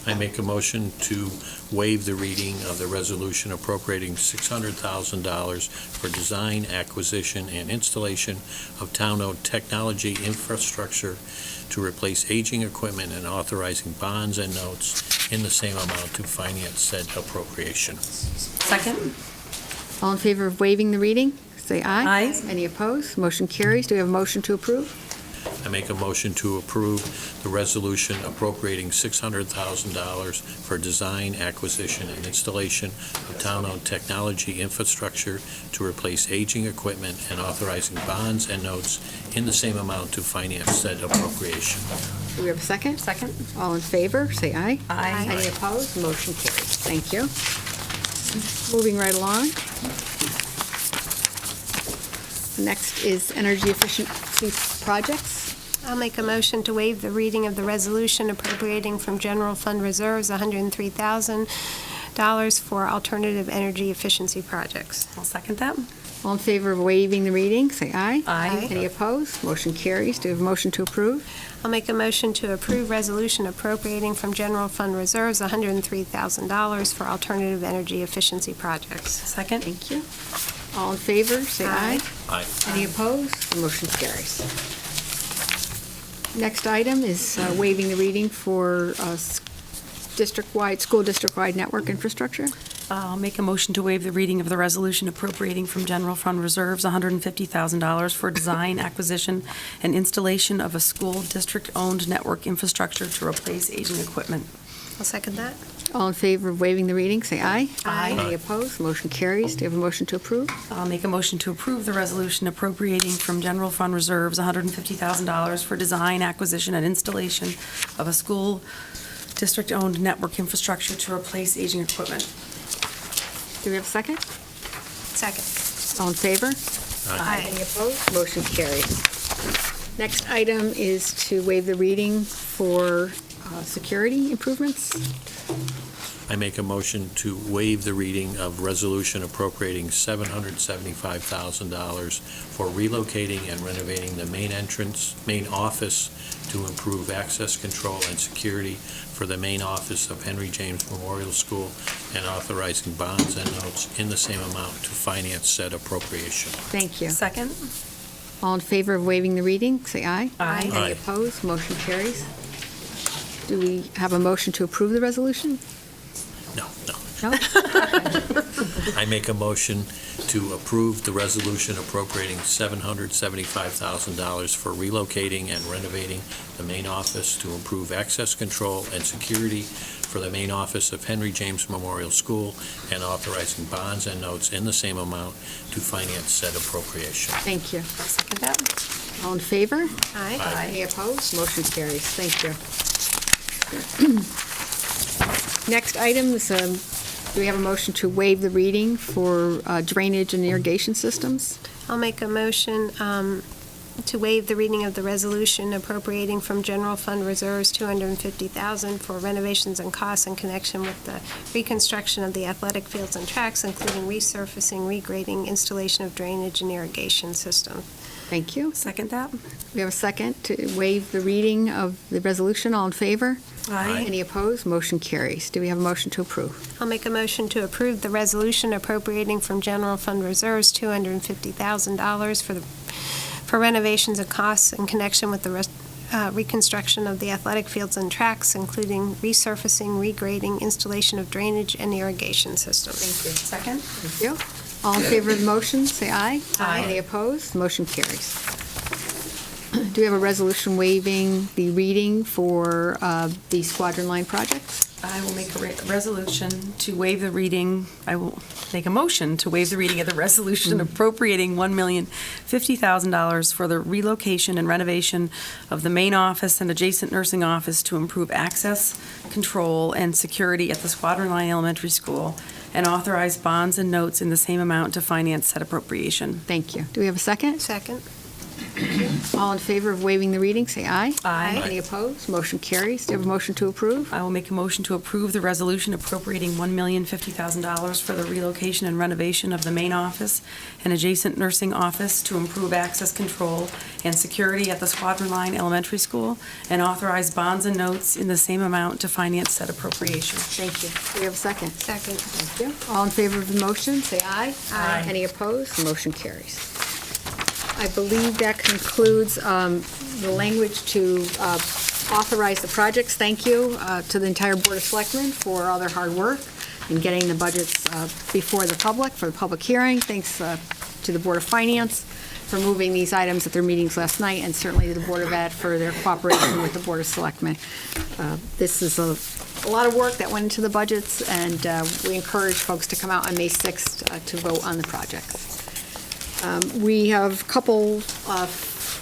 I make a motion to waive the reading of the resolution appropriating $600,000 for design, acquisition, and installation of town-owned technology infrastructure to replace aging equipment and authorizing bonds and notes in the same amount to finance said appropriation. Second? All in favor of waiving the reading, say aye. Aye. Any opposed? Motion carries. Do we have a motion to approve? I make a motion to approve the resolution appropriating $600,000 for design, acquisition, and installation of town-owned technology infrastructure to replace aging equipment and authorizing bonds and notes in the same amount to finance said appropriation. Do we have a second? Second. All in favor, say aye. Aye. Any opposed? Motion carries. Thank you. Moving right along. Next is energy efficiency projects. I'll make a motion to waive the reading of the resolution appropriating from general fund reserves $103,000 for alternative energy efficiency projects. I'll second that. All in favor of waiving the reading, say aye. Aye. Any opposed? Motion carries. Do we have a motion to approve? I'll make a motion to approve resolution appropriating from general fund reserves $103,000 for alternative energy efficiency projects. Second. Thank you. All in favor, say aye. Aye. Any opposed? The motion carries. Next item is waiving the reading for school district-wide network infrastructure. I'll make a motion to waive the reading of the resolution appropriating from general fund reserves $150,000 for design, acquisition, and installation of a school district-owned network infrastructure to replace aging equipment. I'll second that. All in favor of waiving the reading, say aye. Aye. Any opposed? Motion carries. Do you have a motion to approve? I'll make a motion to approve the resolution appropriating from general fund reserves $150,000 for design, acquisition, and installation of a school district-owned network infrastructure to replace aging equipment. Do we have a second? Second. All in favor? Aye. Any opposed? Motion carries. Next item is to waive the reading for security improvements. I make a motion to waive the reading of resolution appropriating $775,000 for relocating and renovating the main office to improve access control and security for the main office of Henry James Memorial School and authorizing bonds and notes in the same amount to finance said appropriation. Thank you. Second. All in favor of waiving the reading, say aye. Aye. Any Aye. opposed? Motion carries. Do we have a motion to approve the resolution? No. No? I make a motion to approve the resolution appropriating $775,000 for relocating and renovating the main office to improve access control and security for the main office of Henry James Memorial School and authorizing bonds and notes in the same amount to finance said appropriation. Thank you. I'll second that. All in favor? Aye. Any opposed? Motion carries. Thank you. Next item is, do we have a motion to waive the reading for drainage and irrigation systems? I'll make a motion to waive the reading of the resolution appropriating from general fund reserves $250,000 for renovations and costs in connection with the reconstruction of the athletic fields and tracks, including resurfacing, regrading, installation of drainage and irrigation system. Thank you. Second that. We have a second to waive the reading of the resolution. All in favor? Aye. Any opposed? Motion carries. Do we have a motion to approve? I'll make a motion to approve the resolution appropriating from general fund reserves $250,000 for renovations and costs in connection with the reconstruction of the athletic fields and tracks, including resurfacing, regrading, installation of drainage and irrigation systems. Thank you. Second. Thank you. All in favor of the motion, say aye. Aye. Any opposed? Motion carries. Do we have a resolution waiving the reading for the Squadron Line projects? I will make a resolution to waive the reading, I will make a motion to waive the reading of the resolution appropriating $1,050,000 for the relocation and renovation of the main office and adjacent nursing office to improve access, control, and security at the Squadron Line Elementary School, and authorize bonds and notes in the same amount to finance said appropriation. Thank you. Do we have a second? Second. All in favor of waiving the reading, say aye. Aye. Any opposed? Motion carries. Do you have a motion to approve? I will make a motion to approve the resolution appropriating $1,050,000 for the relocation and renovation of the main office and adjacent nursing office to improve access control and security at the Squadron Line Elementary School, and authorize bonds and notes in the same amount to finance said appropriation. Thank you. Do we have a second? Second. Thank you. All in favor of the motion, say aye. Aye. Any opposed? Motion carries. I believe that concludes the language to authorize the projects. Thank you to the entire Board of Selectmen for all their hard work. in getting the budgets before the public, for the public hearing. Thanks to the Board of Finance for moving these items at their meetings last night, and certainly to the Board of Ed for their cooperation with the Board of Selectmen. This is a lot of work that went into the budgets, and we encourage folks to come out on May 6th to vote on the projects. We have a couple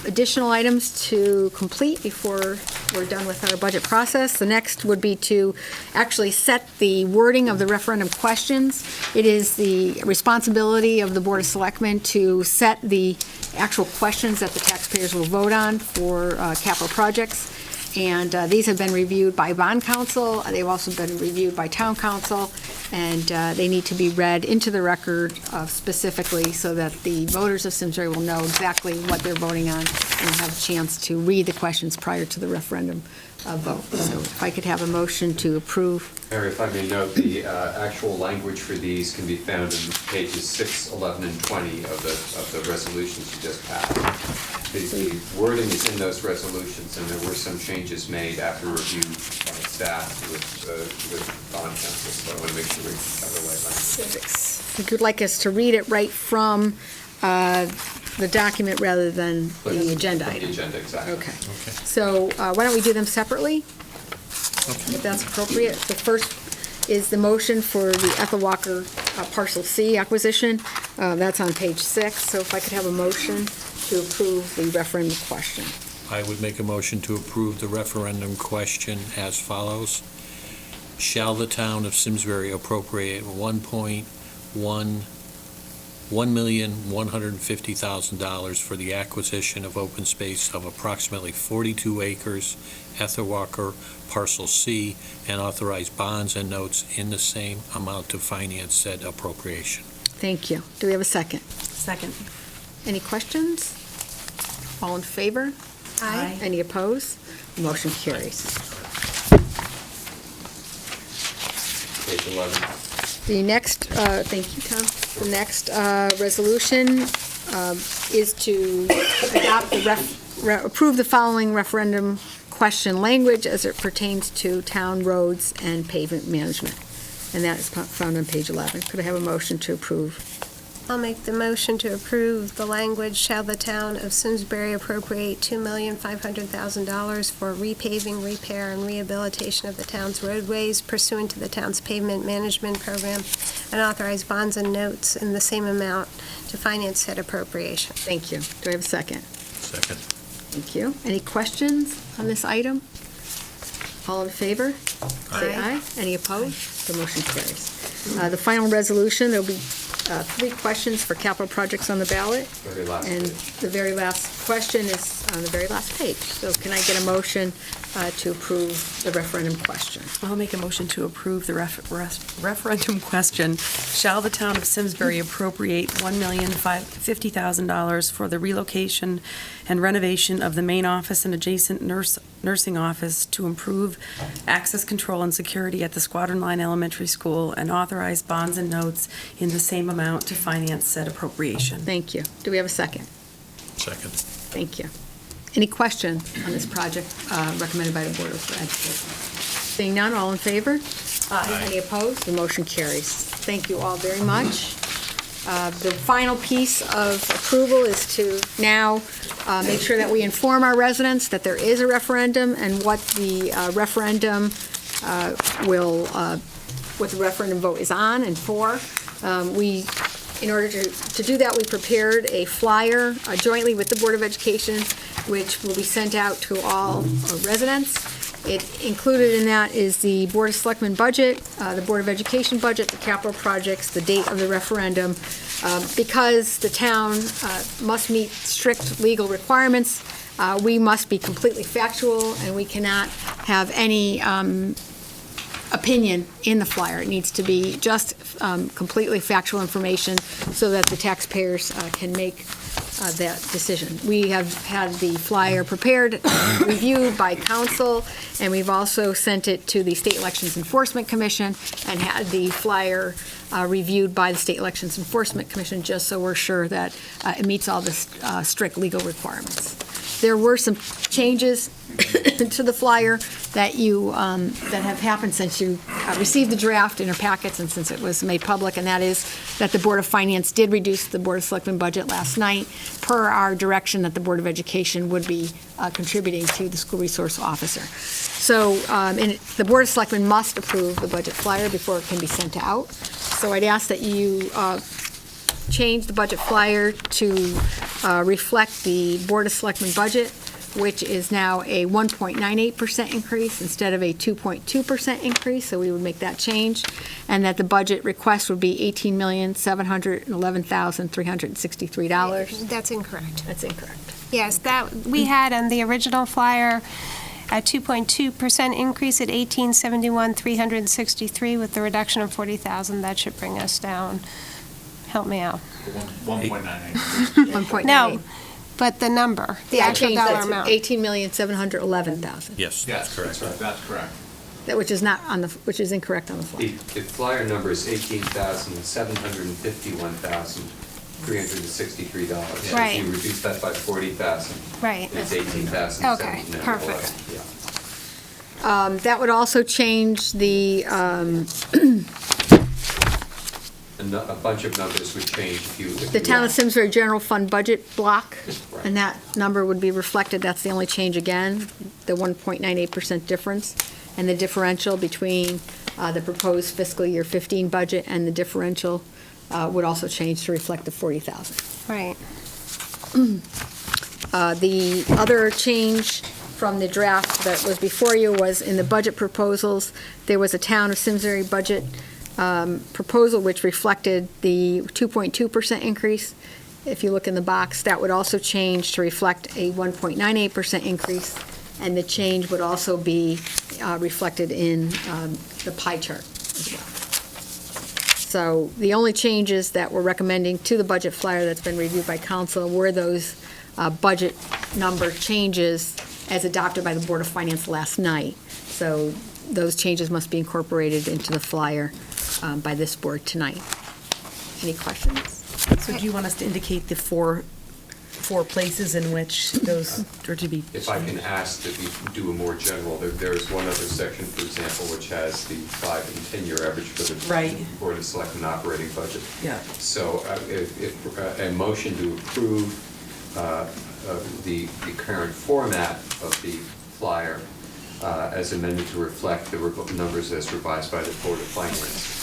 additional items to complete before we're done with our budget process. The next would be to actually set the wording of the referendum questions. It is the responsibility of the Board of Selectmen to set the actual questions that the taxpayers will vote on for capital projects. And these have been reviewed by bond counsel. They've also been reviewed by town council, and they need to be read into the record specifically so that the voters of Simsbury will know exactly what they're voting on and have a chance to read the questions prior to the referendum vote. So if I could have a motion to approve. Mary, if I may note, the actual language for these can be found in pages 6, 11, and 20 of the resolutions you just passed. The wording is in those resolutions, and there were some changes made after review by staff with bond counsel, so I want to make sure we have the right language. If you'd like us to read it right from the document rather than the agenda From the item. agenda, exactly. Okay. So why don't we do them separately, if that's appropriate? The first is the motion for the Ethel Walker Parcel C acquisition. That's on page 6. So if I could have a motion to approve the referendum question. I would make a motion to approve the referendum question as follows. Shall the town of Simsbury appropriate $1,150,000 for the acquisition of open space of approximately 42 acres, Ethel Walker Parcel C, and authorize bonds and notes in the same amount to finance said appropriation? Thank you. Do we have a second? Second. Any questions? All in favor? Aye. Any opposed? Motion carries. Page 11. The next, thank you, Tom. The next resolution is to adopt approve the following referendum question language as it pertains to town roads and pavement management. And that is found on page 11. Could I have a motion to approve? I'll make the motion to approve the language, shall the town of Simsbury appropriate $2,500,000 for repaving, repair, and rehabilitation of the town's roadways pursuant to the town's pavement management program, and authorize bonds and notes in the same amount to finance said appropriation. Thank you. Do I have a second? Second. Thank you. Any questions on this item? All in favor? Say aye. Any opposed? The motion carries. The final resolution, there'll be 3 questions for capital projects on the ballot. Very last And page. the very last question is on the very last page. So can I get a motion to approve the referendum question? I'll make a motion to approve the referendum question. Shall the town of Simsbury appropriate $1,050,000 for the relocation and renovation of the main office and adjacent nursing office to improve access control and security at the Squadron Line Elementary School, and authorize bonds and notes in the same amount to finance said appropriation? Thank you. Do we have a second? Second. Thank you. Any questions on this project recommended by the Board of Education? Seeing none, all in favor? Aye. Any opposed? The motion carries. Thank you all very much. The final piece of approval is to now make sure that we inform our residents that there is a referendum and what the referendum what the referendum vote is on and for. In order to do that, we prepared a flyer jointly with the Board of Education, which will be sent out to all residents. Included in that is the Board of Selectmen budget, the Board of Education budget, the capital projects, the date of the referendum. Because the town must meet strict legal requirements, we must be completely factual, and we cannot have any opinion in the flyer. It needs to be just completely factual information so that the taxpayers can make that decision. We have had the flyer prepared, reviewed by council, and we've also sent it to the State Elections Enforcement Commission and had the flyer reviewed by the State Elections Enforcement Commission, just so we're sure that it meets all the strict legal requirements. There were some changes to the flyer that that have happened since you received the draft in your packets and since it was made public, and that is that the Board of Finance did reduce the Board of Selectmen budget last night per our direction that the Board of Education would be contributing to the school resource officer. So, and the Board of Selectmen must approve the budget flyer before it can be sent out. So I'd ask that you change the budget flyer to reflect the Board of Selectmen budget, which is now a 1.98% increase instead of a 2.2% increase, so we would make that change, and that the budget request would be $18,711,363. That's incorrect. That's incorrect. Yes, that, we had on the original flyer a 2.2% increase at 1871,363 with the reduction of 40,000. That should bring us down. Help me out. 1.98. 1.98. No, but the number, the I actual changed dollar that to amount. 18,711,000, Yes, Yes, that's correct. That's correct. which is not on the, which is incorrect on the flyer. The flyer number is $18,751,363. Right. So if you reduce that by 40,000, Right. it's 18,000. Okay, perfect. Yeah. That would also change the, A bunch of numbers would change if you. the Town of Simsbury General Fund budget block, and that number would be reflected, that's the only change again, the 1.98% difference, and the differential between the proposed fiscal year 15 budget and the differential would also change to reflect the 40,000. Right. The other change from the draft that was before you was in the budget proposals, there was a Town of Simsbury budget proposal which reflected the 2.2% increase. If you look in the box, that would also change to reflect a 1.98% increase, and the change would also be reflected in the pie chart as well. So the only changes that we're recommending to the budget flyer that's been reviewed by council were those budget number changes as adopted by the Board of Finance last night. So those changes must be incorporated into the flyer by this board tonight. Any questions? So do you want us to indicate the four places in which those are to be? If I can ask that we do a more general, there is one other section, for example, which has the 5 and 10-year average for the Right. Board of Selectmen operating budget. Yeah. So if a motion to approve the current format of the flyer as amended to reflect the numbers as revised by the Board of Finance.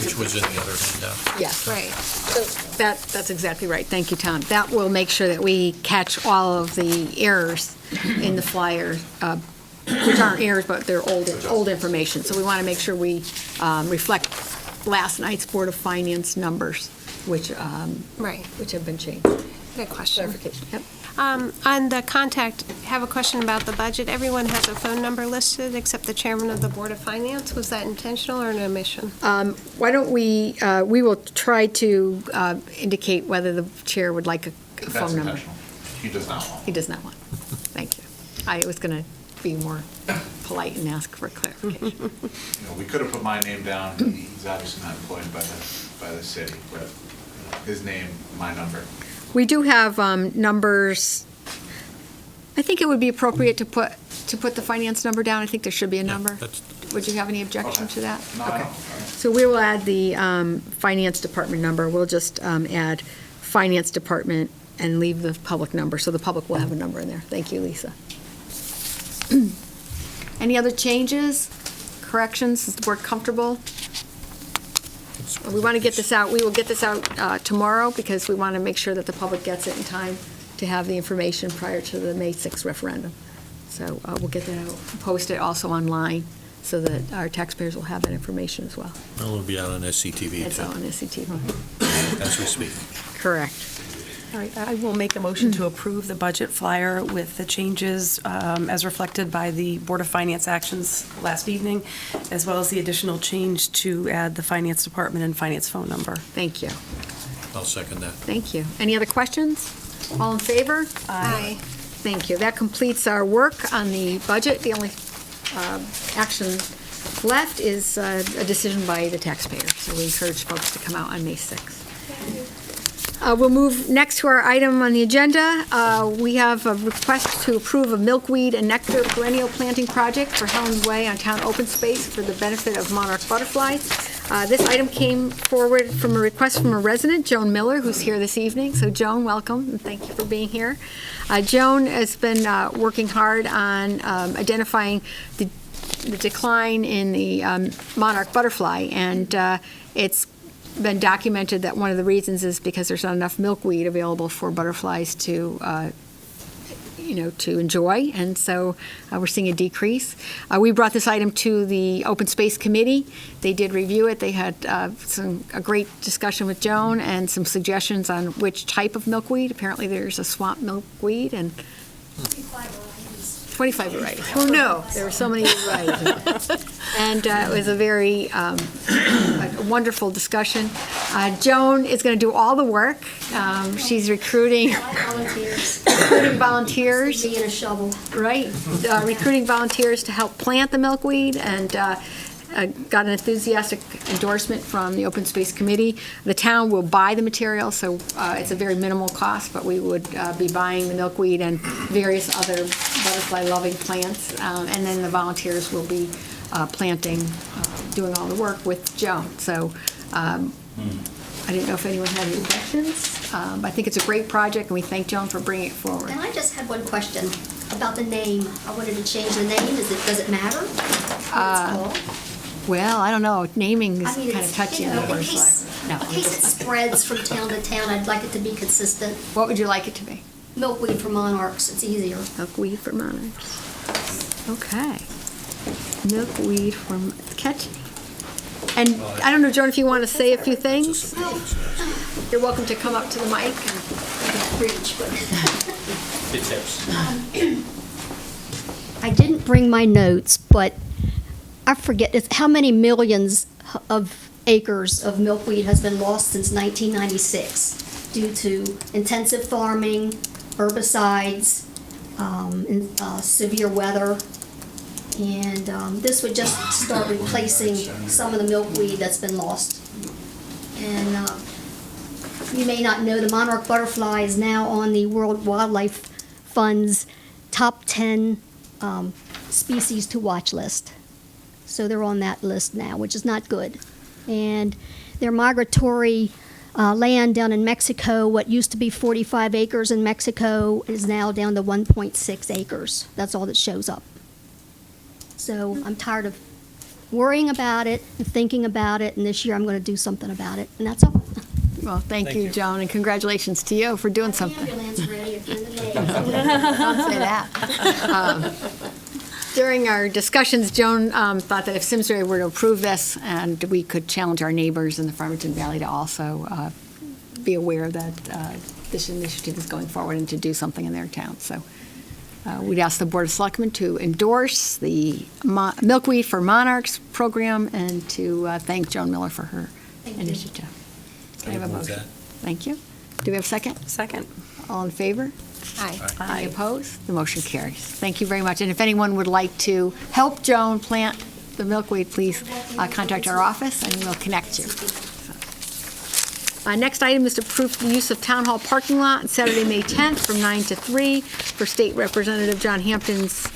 Which was in the other handout. Yes. Right. So that's exactly right. Thank you, Tom. That will make sure that we catch all of the errors in the flyer, which aren't errors, but they're old information. So we want to make sure we reflect last night's Board of Finance numbers, which Right. which have been changed. Good question. Clarification. Yep. On the contact, have a question about the budget. Everyone has a phone number listed except the chairman of the Board of Finance. Was that intentional or an omission? Why don't we will try to indicate whether the chair would like a That's phone number. intentional. He does not want. He does not want. Thank you. I was going to be more polite and ask for clarification. You know, we could have put my name down. He's obviously not employed by the city, but his name, my number. We do have numbers. I think it would be appropriate to put the finance number down. I think there should be a number. Would you have any objection to that? No, Okay. no. So we will add the finance department number. We'll just add finance department and leave the public number, so the public will have a number in there. Thank you, Lisa. Any other changes, corrections? Is the board comfortable? We want to get this out, we will get this out tomorrow because we want to make sure that the public gets it in time to have the information prior to the May 6th referendum. So we'll get that out, post it also online so that our taxpayers will have that information as well. Well, it'll be out on SCTV It's too, all on SCTV. as we speak. Correct. All right, I will make a motion to approve the budget flyer with the changes as reflected by the Board of Finance actions last evening, as well as the additional change to add the Finance Department and Finance phone number. Thank you. I'll second that. Thank you. Any other questions? All in favor? Aye. Thank you. That completes our work on the budget. The only action left is a decision by the taxpayer. So we encourage folks to come out on May 6th. We'll move next to our item on the agenda. We have a request to approve a milkweed and nectar perennial planting project for Helen Way on town open space for the benefit of monarch butterflies. This item came forward from a request from a resident, Joan Miller, who's here this evening. So Joan, welcome, and thank you for being here. Joan has been working hard on identifying the decline in the monarch butterfly, and it's been documented that one of the reasons is because there's not enough milkweed available for butterflies to enjoy, and so we're seeing a decrease. We brought this item to the Open Space Committee. They did review it. They had a great discussion with Joan and some suggestions on which type of milkweed. Apparently there's a swamp milkweed and 25 varieties. Who knew? There were so many varieties. And it was a very a wonderful discussion. Joan is going to do all the work. She's recruiting volunteers. Me and a shovel. Right. Recruiting volunteers to help plant the milkweed, and got an enthusiastic endorsement from the Open Space Committee. The town will buy the material, so it's a very minimal cost, but we would be buying the milkweed and various other butterfly-loving plants, and then the volunteers will be planting, doing all the work with Joan. So I didn't know if anyone had any questions. I think it's a great project, and we thank Joan for bringing it forward. And I just had one question about the name. I wanted to change the name. Does it matter what it's called? Well, I don't know. Naming is I mean, kind of it's, touchy you in know, the in word case, select. No. in case it spreads from town to town, I'd like it to be consistent. What would you like it to be? Milkweed for monarchs, it's easier. Milkweed for monarchs. Okay. Milkweed from catchy. And I don't know, Joan, if you want to say a few things? You're welcome to come up to the mic and Preach, but It tips. I didn't bring my notes, but I forget how many millions of acres of milkweed has been lost since 1996 due to intensive farming, herbicides, severe weather. And this would just start replacing some of the milkweed that's been lost. And you may not know, the monarch butterfly is now on the World Wildlife Fund's top 10 species to watch list. So they're on that list now, which is not good. And their migratory land down in Mexico, what used to be 45 acres in Mexico is now down to 1.6 acres. That's all that shows up. So I'm tired of worrying about it and thinking about it, and this year I'm going to do something about it, and that's all. well, thank you, Joan, and congratulations to you for doing something. Ambulance ready at the end of the day. Don't say that. During our discussions, Joan thought that if Simsbury were to approve this, and we could challenge our neighbors in the Farmington Valley to also be aware that this initiative is going forward and to do something in their town. So we'd ask the Board of Selectmen to endorse the Milkweed for Monarchs program and to thank Joan Miller for her initiative. Can I have a Move motion? that. Thank you. Do we have a second? Second. All in favor? Aye. Any opposed? The motion carries. Thank you very much. And if anyone would like to help Joan plant the milkweed, please contact our office and we'll connect you. Next item is to approve the use of Town Hall parking lot on Saturday, May 10th from 9 to 3 for State Representative John Hampton's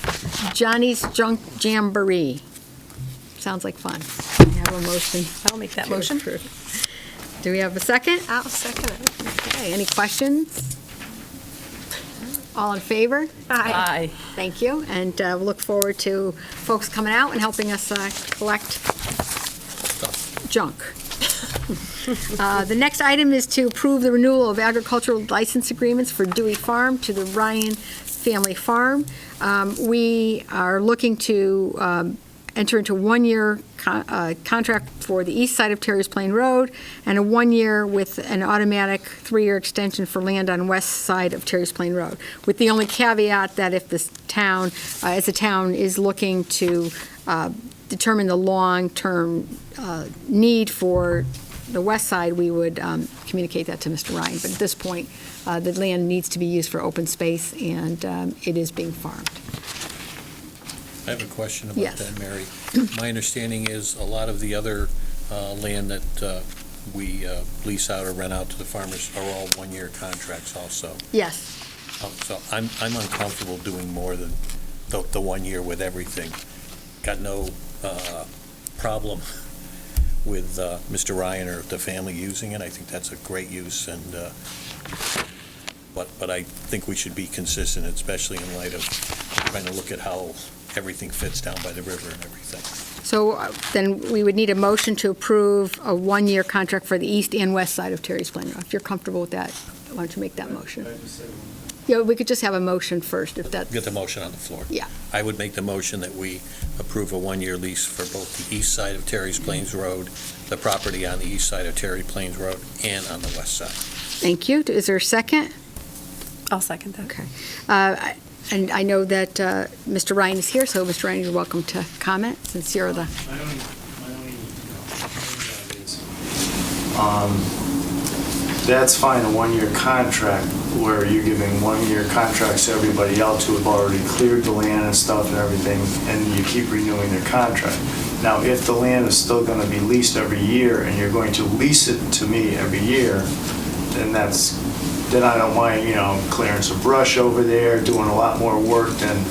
Johnny's Junk Jamboree. Sounds like fun. I have a motion. I'll make that to motion. approve. Do we have a second? I'll second it. Okay, any questions? All in favor? Aye. Thank you, and we'll look forward to folks coming out and helping us collect junk. The next item is to approve the renewal of agricultural license agreements for Dewey Farm to the Ryan Family Farm. We are looking to enter into a one-year contract for the east side of Terry's Plain Road and a 1 year with an automatic 3-year extension for land on west side of Terry's Plain Road, with the only caveat that if this town, as a town, is looking to determine the long-term need for the west side, we would communicate that to Mr. Ryan. But at this point, the land needs to be used for open space, and it is being farmed. I have a question about Yes. that, Mary. My understanding is a lot of the other land that we lease out or rent out to the farmers are all one-year contracts also. Yes. So I'm uncomfortable doing more than the 1 year with everything. Got no problem with Mr. Ryan or the family using it. I think that's a great use, and but I think we should be consistent, especially in light of trying to look at how everything fits down by the river and everything. So then we would need a motion to approve a 1-year contract for the east and west side of Terry's Plain Road. If you're comfortable with that, why don't you make that motion? Yeah, we could just have a motion first, if that's... Get the motion on the floor. Yeah. I would make the motion that we approve a 1-year lease for both the east side of Terry's Plains Road, the property on the east side of Terry Plains Road, and on the west side. Thank you. Is there a second? I'll second that. Okay. And I know that Mr. Ryan is here, so Mr. Ryan, you're welcome to comment, since you're the... That's fine, a 1-year contract where you're giving 1-year contracts to everybody else who have already cleared the land and stuff and everything, and you keep renewing their contract. Now, if the land is still going to be leased every year and you're going to lease it to me every year, then I don't mind, clearing some brush over there, doing a lot more work than,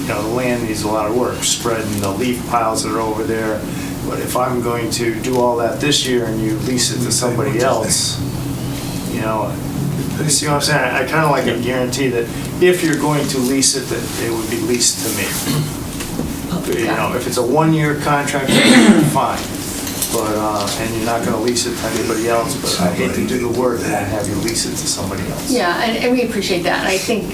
the land needs a lot of work, spreading the leaf piles that are over there. But if I'm going to do all that this year and you lease it to somebody else, you see what I'm saying? I kind of like a guarantee that if you're going to lease it, that it would be leased to me. If it's a 1-year contract, fine. But, and you're not going to lease it to anybody else, but I hate to do the work and have you lease it to somebody else. Yeah, and we appreciate that. And I think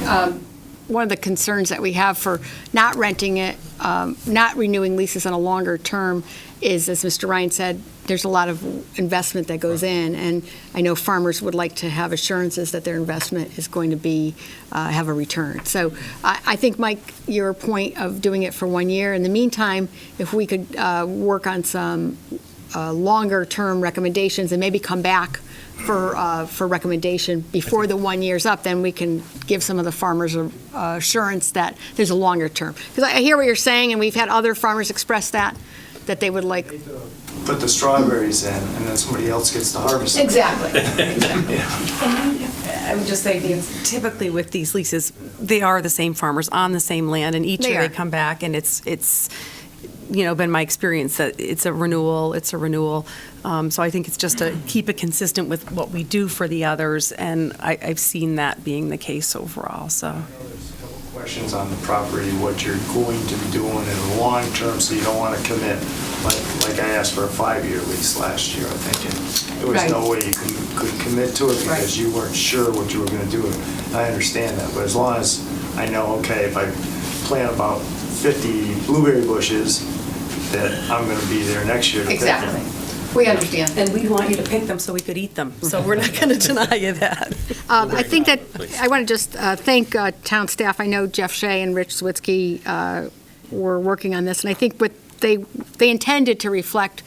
one of the concerns that we have for not renting it, not renewing leases on a longer term is, as Mr. Ryan said, there's a lot of investment that goes in, and I know farmers would like to have assurances that their investment is going to be, have a return. So I think, Mike, your point of doing it for 1 year, in the meantime, if we could work on some longer-term recommendations and maybe come back for recommendation before the 1 year's up, then we can give some of the farmers assurance that there's a longer term. Because I hear what you're saying, and we've had other farmers express that they would like. Put the strawberries in, and then somebody else gets to harvest them. Exactly. I would just say, typically with these leases, they are the same farmers on the same land, and each year they come back, and it's been my experience that it's a renewal. So I think it's just to keep it consistent with what we do for the others, and I've seen that being the case overall, so. There's a couple questions on the property, what you're going to be doing in the long term, so you don't want to commit. Like I asked for a 5-year lease last year, I'm thinking there was no way you could commit to it because you weren't sure what you were going to do. I understand that, but as long as I know, okay, if I plant about 50 blueberry bushes, that I'm going to be there next year to pick them. We understand. And we want you to pick them so we could eat them, so we're not going to deny you that. I think that, I want to just thank town staff. I know Jeff Shea and Rich Switzky were working on this, and I think what they intended to reflect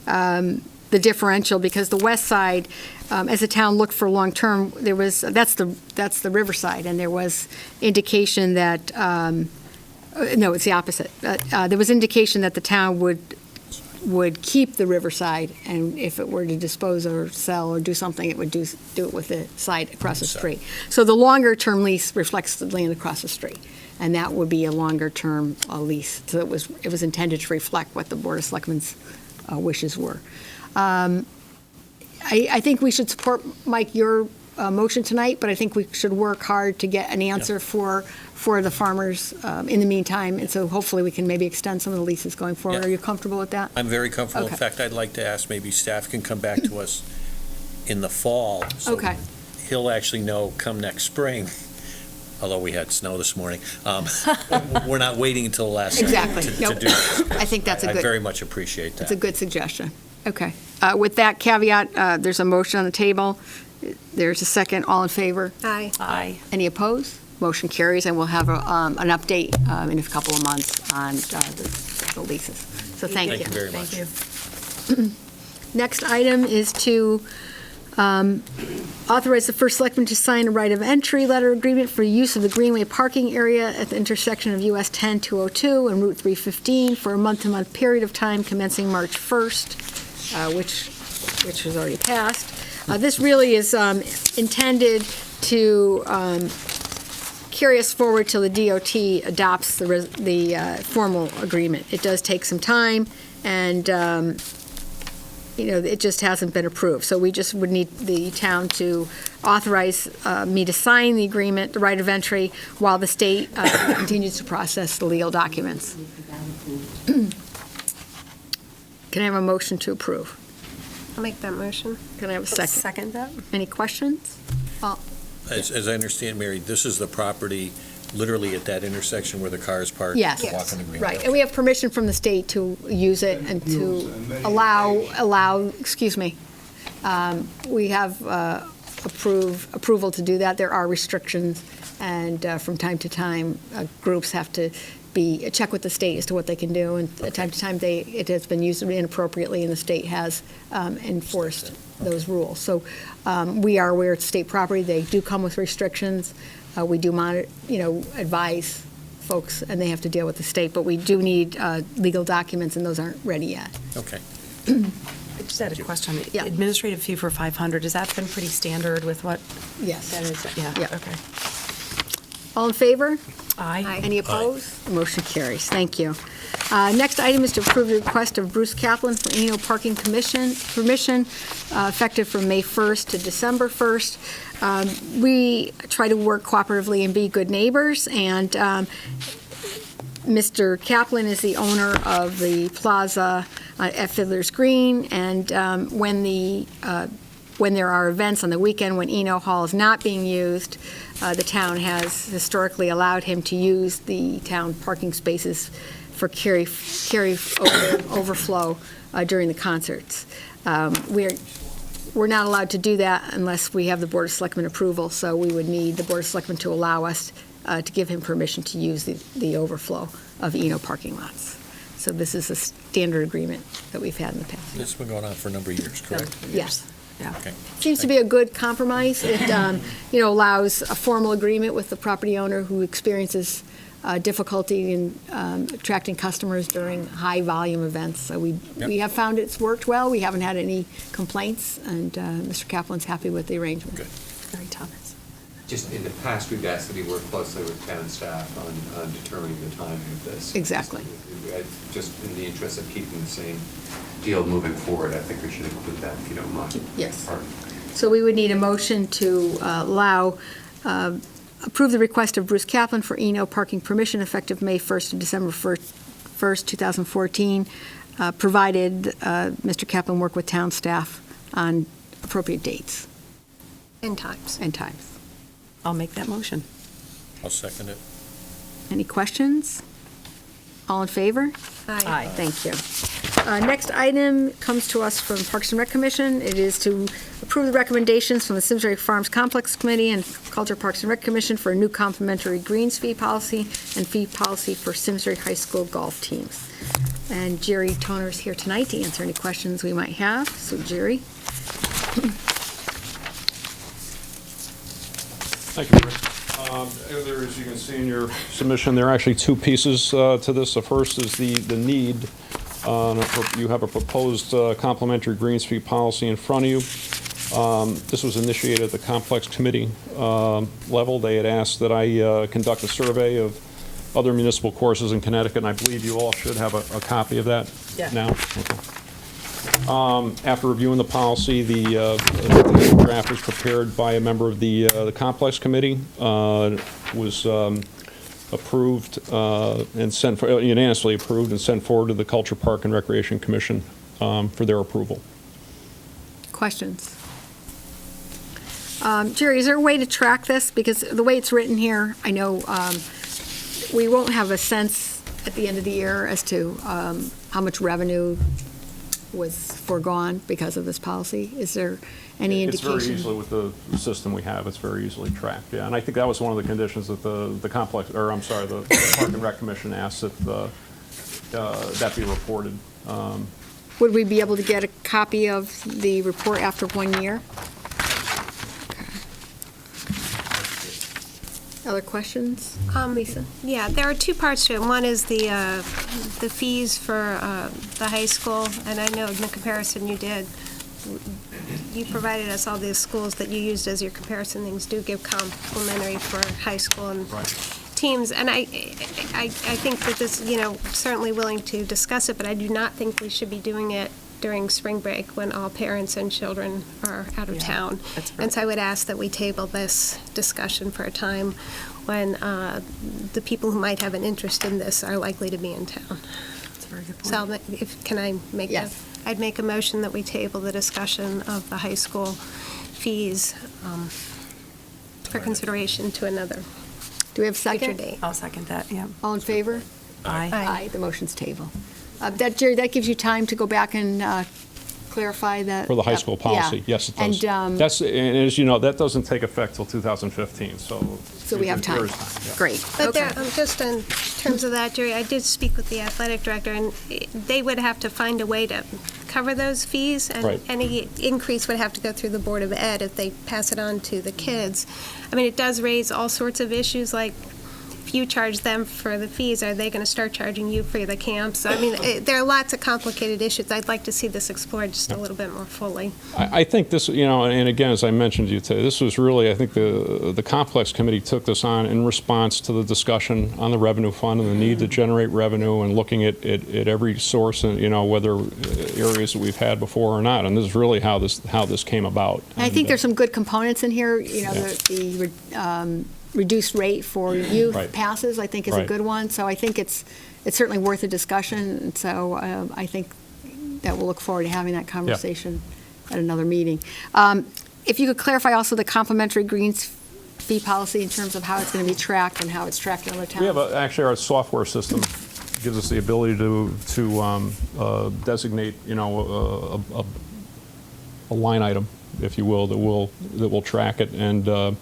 the differential, because the west side, as the town looked for long-term, that's the riverside, and there was indication that, no, it's the opposite. There was indication that the town would keep the riverside, and if it were to dispose or sell or do something, it would do it with the side across the street. So the longer-term lease reflects the land across the street, and that would be a longer-term lease. So it was intended to reflect what the Board of Selectmen's wishes were. I think we should support, Mike, your motion tonight, but I think we should work hard to get an answer for the farmers in the meantime, and so hopefully we can maybe extend some of the leases going forward. Are you comfortable with that? I'm very comfortable. Okay. In fact, I'd like to ask maybe staff can come back to us in the fall. So Okay. He'll actually know come next spring, although we had snow this morning. We're not waiting until the last Exactly. second Nope. to do this. I think that's a I good. very much appreciate that. It's a good suggestion. Okay. With that caveat, there's a motion on the table. There's a second. All in favor? Aye. Aye. Any opposed? Motion carries, and we'll have an update in a couple of months on the leases. So thank you. Thank you very much. Thank you. Next item is to authorize the first selectman to sign a right of entry letter agreement for use of the Greenway parking area at the intersection of US 10-202 and Route 315 for a month-to-month period of time commencing March 1st, which which was already passed. This really is intended to carry us forward till the DOT adopts the formal agreement. It does take some time, and it just hasn't been approved. So we just would need the town to authorize me to sign the agreement, the right of entry, while the state continues to process the legal documents. Can I have a motion to approve? I'll make that motion. Can I have a second? Second that? Any questions? As I understand, Mary, this is the property literally at that intersection where the cars park? Yes. to walk on the green Right, belt? and we have permission from the state to use it and to allow, excuse me. We have approval to do that. There are restrictions, and from time to time, groups have to check with the state as to what they can do, and from time to time, it has been used inappropriately, and the state has enforced those rules. So we are aware it's state property. They do come with restrictions. We do monitor, advise folks, and they have to deal with the state, but we do need legal documents, and those aren't ready yet. Okay. I just had a question. Yeah. Administrative fee for 500, has that been pretty standard with what Yes. that is? Yeah, Yeah. okay. All in favor? Aye. Any opposed? Motion carries. Thank you. Next item is to approve the request of Bruce Kaplan for Eno Parking permission effective from May 1st to December 1st. We try to work cooperatively and be good neighbors, and Mr. Kaplan is the owner of the plaza at Fiddler's Green, and when there are events on the weekend when Eno Hall is not being used, the town has historically allowed him to use the town parking spaces for carry overflow during the concerts. We're not allowed to do that unless we have the Board of Selectmen approval, so we would need the Board of Selectmen to allow us to give him permission to use the overflow of Eno parking lots. So this is a standard agreement that we've had in the past. This has been going on for a number of years, correct? Yes. Yeah. Okay. Seems to be a good compromise. It, allows a formal agreement with the property owner who experiences difficulty in attracting customers during high-volume events. So we have found it's worked well. We haven't had any complaints, and Mr. Kaplan's happy with the arrangement. Good. Very Thomas. Just in the past, we've asked that he work closely with town staff on determining the timing of this. Exactly. Just in the interest of keeping the same deal moving forward, I think we should include that, if you don't mind. Yes. Pardon. So we would need a motion to approve the request of Bruce Kaplan for Eno parking permission effective May 1st to December 1st, 2014, provided Mr. Kaplan work with town staff on appropriate dates And times. and times. I'll make that motion. I'll second it. Any questions? All in favor? Aye. Thank you. Next item comes to us from Parks and Rec Commission. It is to approve the recommendations from the Simsbury Farms Complex Committee and Culture Parks and Rec Commission for a new complimentary greens fee policy and fee policy for Simsbury High School golf teams. And Jerry Toner is here tonight to answer any questions we might have. So Jerry? Thank you, Rick. As you can see in your submission, there are actually two pieces to this. The first is the need. You have a proposed complementary greens fee policy in front of you. This was initiated at the complex committee level. They had asked that I conduct a survey of other municipal courses in Connecticut, and I believe you all should have a copy of that now. Okay. After reviewing the policy, the draft was prepared by a member of the complex committee, was approved and sent unanimously approved and sent forward to the Culture Park and Recreation Commission for their approval. Questions? Jerry, is there a way to track this? Because the way it's written here, I know we won't have a sense at the end of the year as to how much revenue was foregone because of this policy. Is there any indication? It's very easily, with the system we have, it's very easily tracked, yeah. And I think that was one of the conditions that the complex, or I'm sorry, the Park and Rec Commission asked that that be reported. Would we be able to get a copy of the report after 1 year? Other questions? Lisa? Yeah, there are two parts to it. One is the fees for the high school, and I know in the comparison you did, you provided us all these schools that you used as your comparison things do give complimentary for high school and teams. And I think that this, certainly willing to discuss it, but I do not think we should be doing it during spring break when all parents and children are out of town. And so I would ask that we table this discussion for a time when the people who might have an interest in this are likely to be in town. That's a very good point. So can I make Yes. I'd make a motion that we table the discussion of the high school fees for consideration to another Do we have a future second? date. I'll second that, yeah. All in favor? Aye. Aye, the motion's table. Jerry, that gives you time to go back and clarify that? For the high school policy, yes, it does. And, And as you know, that doesn't take effect till 2015, so. so we have there time. is yeah. Great, But okay. just in terms of that, Jerry, I did speak with the athletic director, and they would have to find a way to cover those fees, and Right. any increase would have to go through the Board of Ed if they pass it on to the kids. I mean, it does raise all sorts of issues, like if you charge them for the fees, are they going to start charging you for the camps? I mean, there are lots of complicated issues. I'd like to see this explored just a little bit more fully. I think this, and again, as I mentioned to you today, this was really, I think the complex committee took this on in response to the discussion on the revenue fund and the need to generate revenue and looking at every source and, whether areas that we've had before or not. And this is really how this came about. And I think there's some good components in here, the reduced rate for youth Right. passes, I think is a Right. good one. So I think it's certainly worth a discussion. And so I think that we'll look forward to having that conversation at another meeting. If you could clarify also the complimentary greens fee policy in terms of how it's going to be tracked and how it's tracked in other towns. We have, actually, our software system gives us the ability to designate, a line item, if you will, that will track it. And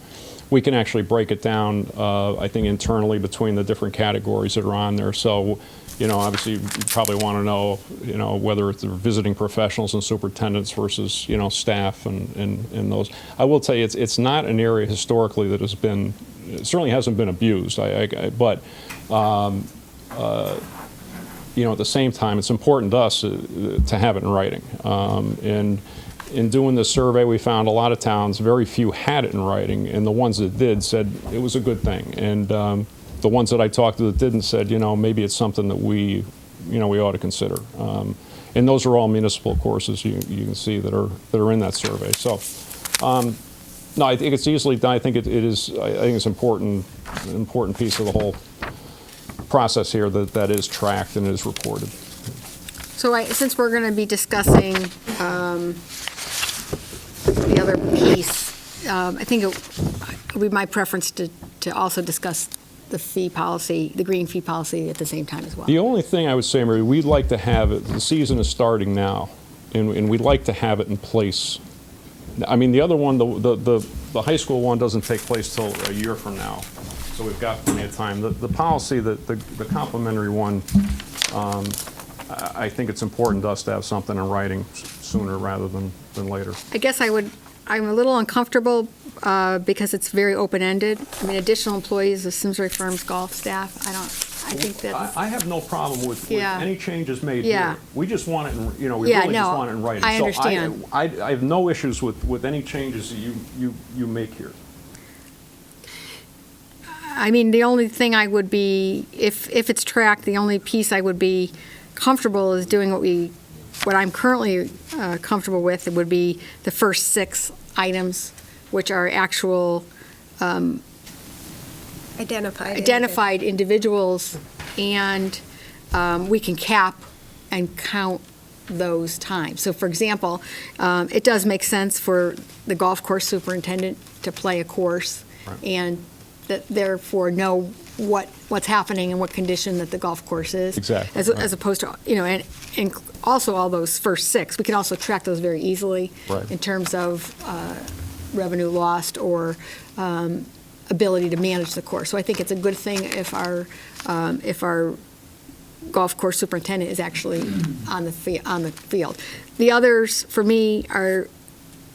we can actually break it down, I think, internally between the different categories that are on there. So, obviously, you probably want to know, whether it's the visiting professionals and superintendents versus, staff and those. I will tell you, it's not an area historically that it certainly hasn't been abused. But at the same time, it's important to us to have it in writing. And in doing this survey, we found a lot of towns, very few had it in writing, and the ones that did said it was a good thing. And the ones that I talked to that didn't said, maybe it's something that we ought to consider. And those are all municipal courses you can see that are in that survey. So, no, I think it's easily done. I think it is. I think it's an important piece of the whole process here that is tracked and is reported. So since we're going to be discussing the other piece, I think it would be my preference to also discuss the fee policy, the green fee policy at the same time as well. The only thing I would say, Mary, we'd like to have it, the season is starting now, and we'd like to have it in place. I mean, the other one, the high school one doesn't take place till a year from now, so we've got plenty of time. The policy, the complimentary one, I think it's important to us to have something in writing sooner rather than later. I guess I'm a little uncomfortable because it's very open-ended. I mean, additional employees of Simsbury Firm's golf staff, I think that's. I have no problem with Yeah. any changes made Yeah. here. We just want it, we Yeah, really no, just want it in writing. I understand. So I have no issues with any changes that you make here. I mean, the only thing I would be, if it's tracked, the only piece I would be comfortable is doing what I'm currently comfortable with. It would be the first 6 items, which are actual identified individuals, and we can cap and count those times. So, for example, it does make sense for the golf course superintendent to play a course, Right. and therefore know what's happening and what condition that the golf course is. Exactly, As right. opposed to, and also all those first 6, we can also track those very easily Right. in terms of revenue lost or ability to manage the course. So I think it's a good thing if our golf course superintendent is actually on the field. The others, for me, are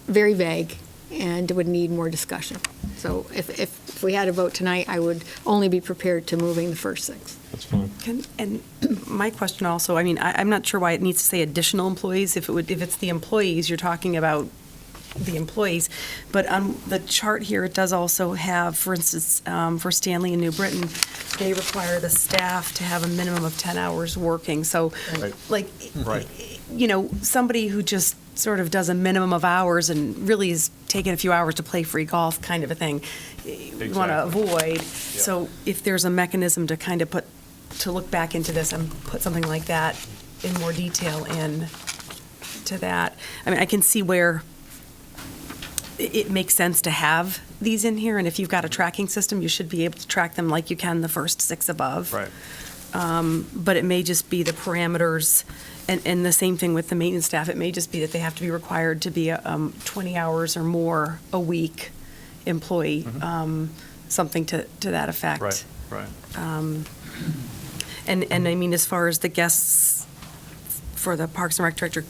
very vague and would need more discussion. So if if we had a vote tonight, I would only be prepared to moving the first 6. That's fine. And my question also, I mean, I'm not sure why it needs to say additional employees. If it's the employees, you're talking about the employees. But on the chart here, it does also have, for instance, for Stanley and New Britain, they require the staff to have a minimum of 10 hours working. So, Right. like, Right. you know, somebody who just sort of does a minimum of hours and really is taking a few hours to play free golf kind of a thing, you want to Exactly. avoid. So if there's a mechanism to kind of to look back into this and put something like that in more detail in to that. I mean, I can see where it makes sense to have these in here, and if you've got a tracking system, you should be able to track them like you can the first 6 above. Right. But it may just be the parameters, and the same thing with the maintenance staff. It may just be that they have to be required to be 20 hours or more a week employee, something to that effect. Right, right. And I mean, as far as the guests for the Parks and Rec director,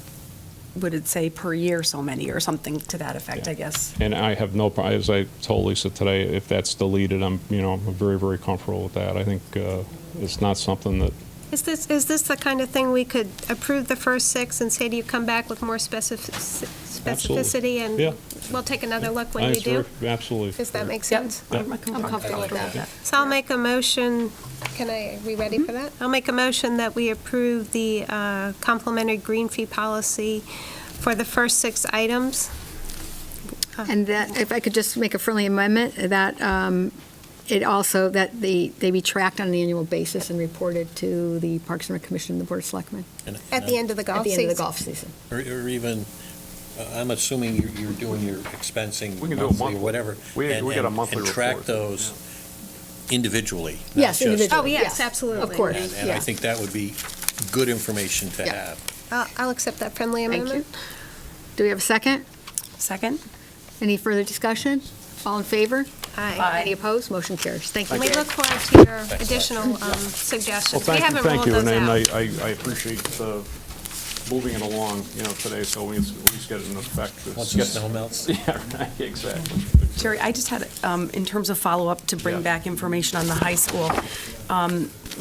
would it say per year so many or something to that effect, I guess? And I have no, as I told Lisa today, if that's deleted, I'm very, very comfortable with that. I think it's not something that, Is this the kind of thing we could approve the first 6 and say to you, come back with more specificity? And Yeah. we'll take another look when you do? Absolutely. Does that make Yep. sense? I'm comfortable with that. So I'll make a motion, are we ready for that? I'll make a motion that we approve the complimentary green fee policy for the first 6 items. And that, if I could just make a friendly amendment, that it also, that they be tracked on an annual basis and reported to the Parks and Rec Commission and the Board of Selectmen At the end of the golf at the season. end of the golf season. Or even, I'm assuming you're doing your expensing We can do it monthly or monthly. whatever. We get a monthly And track report. those individually. not Yes, just- individually. Oh, yes, absolutely. Of course, And I yeah. think that would be good information to Yeah. have. I'll accept that friendly Thank you. amendment. Do we have a second? Second? Any further discussion? All in favor? Aye. Any opposed? Motion carries. Thank you. And we Gary. look forward to your additional suggestions. well, We thank you, haven't thank ruled you. those And out. I appreciate moving it along, today, so we at least get it in effect. Once the snow melts. Yeah, right, exactly. Jerry, I just had, in terms of follow-up to bring Yeah. back information on the high school,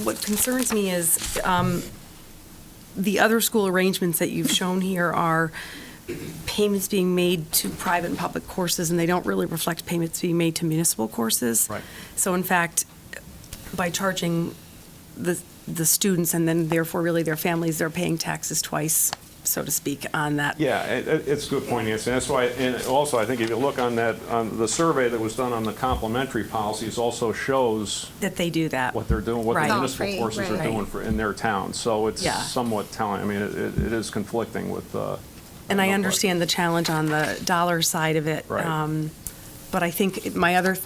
what concerns me is the other school arrangements that you've shown here are payments being made to private and public courses, and they don't really reflect payments being made to municipal courses. Right. So in fact, by charging the students and then therefore really their families, they're paying taxes twice, so to speak, on that. Yeah, it's a good point, Nancy. That's why, and also, I think if you look on the survey that was done on the complementary policies also shows That they do that. what they're doing, what the Right. municipal Free, courses are right. doing in their town. So it's Yeah. somewhat telling. I mean, it is conflicting with. And I understand the challenge on the dollar side of it. Right. But I think my other,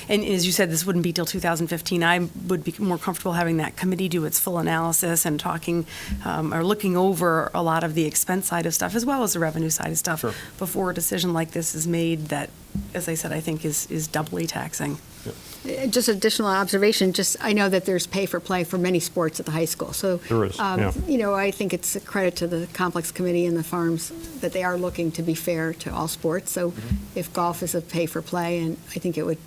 and as you said, this wouldn't be till 2015. I would be more comfortable having that committee do its full analysis and talking, or looking over a lot of the expense side of stuff, as well as the revenue side of stuff, Sure. before a decision like this is made that, as I said, I think is doubly taxing. Just additional observation, I know that there's pay for play for many sports at the high school. So, There is, yeah. I think it's a credit to the complex committee and the farms that they are looking to be fair to all sports. So if golf is a pay for play, and I think it would,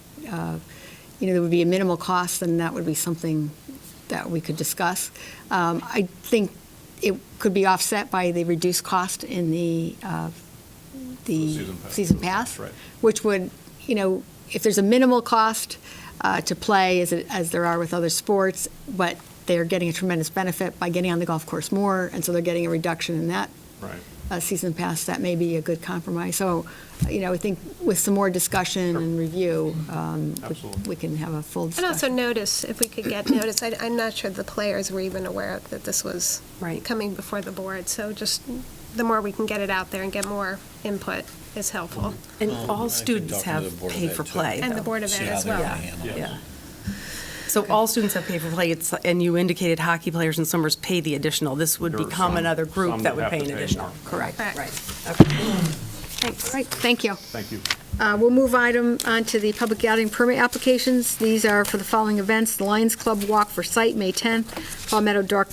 there would be a minimal cost, then that would be something that we could discuss. I think it could be offset by the reduced cost in the season pass, Right. which would, if there's a minimal cost to play, as there are with other sports, but they're getting a tremendous benefit by getting on the golf course more, and so they're getting a reduction in that Right. season pass, that may be a good compromise. So, I think with some more discussion and review, Absolutely. we can have a full And discussion. also notice, if we could get notice, I'm not sure the players were even aware that this was Right. coming before the board. So just the more we can get it out there and get more input is helpful. And Well, I all could students talk to have the Board of pay Ed, for too. play. And the though. Board of See Ed how as they're well. gonna handle it. Yeah. So all students have pay for play, and you indicated hockey players and swimmers pay the additional. This would There are become some- another group some that would have pay to an pay additional. more. Correct, Correct. right. Okay. All right, thank you. Thank you. We'll move on to the public gathering permit applications. These are for the following events: the Lions Club Walk for Sight, May 10th, Palmetto Dog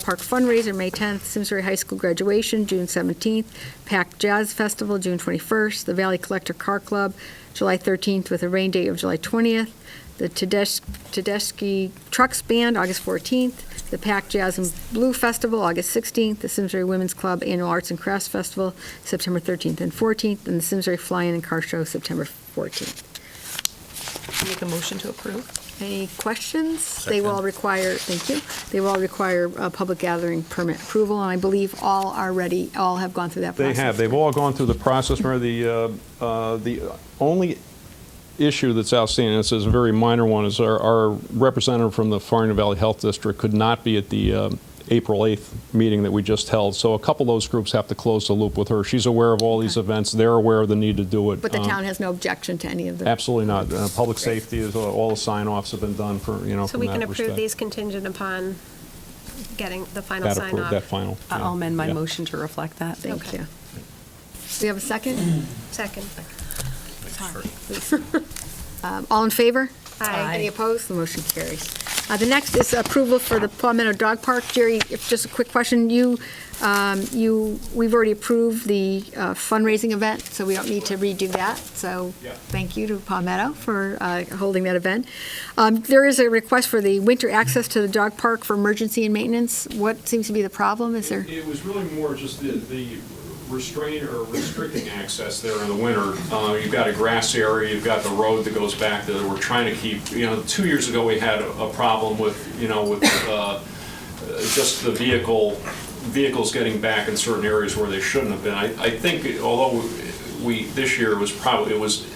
Park Fundraiser, May 10th, Simsbury High School Graduation, June 17th, Pack Jazz Festival, June 21st, the Valley Collector Car Club, July 13th, with a rain date of July 20th, the Tedeschi Trucks Band, August 14th, the Pack Jazz and Blue Festival, August 16th, the Simsbury Women's Club Annual Arts and Crafts Festival, September 13th and 14th, and the Simsbury Fly-In and Car Show, September 14th. Make a motion to approve. Any questions? They will all require, thank you, they will all require a public gathering permit approval, and I believe all are ready, all have gone through that They process. have. They've all gone through the process, Mayor. The only issue that's outstanding, this is a very minor one, is our representative from the Farmington Valley Health District could not be at the April 8th meeting that we just held. So a couple of those groups have to close the loop with her. She's aware of all these events. They're aware of the need to do it. But the town has no objection to any of them? Absolutely not. Public safety is, all the sign-offs have been done for, So from we that can approve respect. these contingent upon getting the final That sign approved, off. that final. yeah. I'll amend my Yeah. motion to reflect that. Thank Okay. you. Do we have a second? Second. Please. All in favor? Aye. Any opposed? The motion carries. The next is approval for the Palmetto Dog Park. Jerry, just a quick question. We've already approved the fundraising event, so we don't need to redo that. So Yeah. thank you to Palmetto for holding that event. There is a request for the winter access to the dog park for emergency and maintenance. What seems to be the problem? Is there? It was really more just the restraint or restricting access there in the winter. You've got a grass area, you've got the road that goes back there. We're trying to keep, 2 years ago we had a problem with, just the vehicles getting back in certain areas where they shouldn't have been. I think, although this year was probably, it was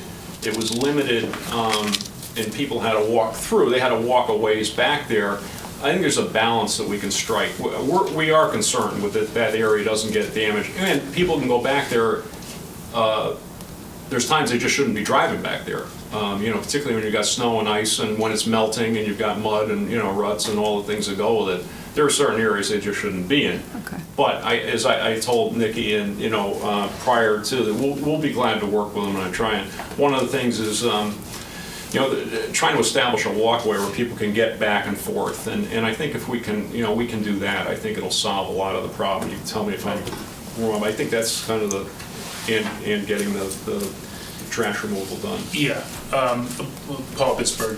limited, and people had to walk through, they had to walk a ways back there. I think there's a balance that we can strike. We are concerned with that area doesn't get damaged. And people can go back there, there's times they just shouldn't be driving back there. Particularly when you've got snow and ice and when it's melting and you've got mud and, ruts and all the things that go with it. There are certain areas they just shouldn't be in. Okay. But as I told Nikki and, prior to that, we'll be glad to work with them and try and, one of the things is, trying to establish a walkway where people can get back and forth. And I think if we can, we can do that, I think it'll solve a lot of the problem. You can tell me if I'm wrong. I think that's kind of and getting the trash removal done. Yeah, Paul Pittsburgh.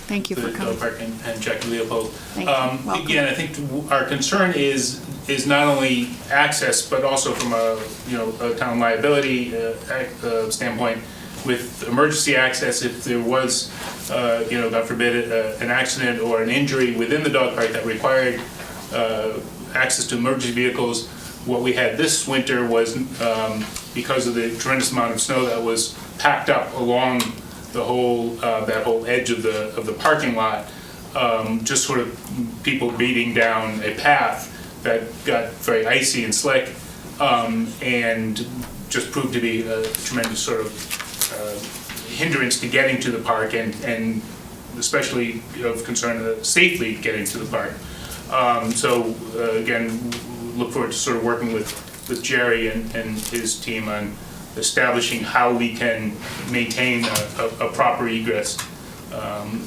Thank you for The coming. dog park and Jackie Leopold. Thank you. Welcome. Again, I think our concern is not only access, but also from a town liability standpoint. With emergency access, if there was, God forbid, an accident or an injury within the dog park that required access to emergency vehicles, what we had this winter was, because of the tremendous amount of snow that was packed up along the whole, that whole edge of the parking lot, just sort of people beating down a path that got very icy and slick, and just proved to be a tremendous sort of hindrance to getting to the park and especially of concern safely getting to the park. So again, look forward to sort of working with Jerry and his team on establishing how we can maintain a proper egress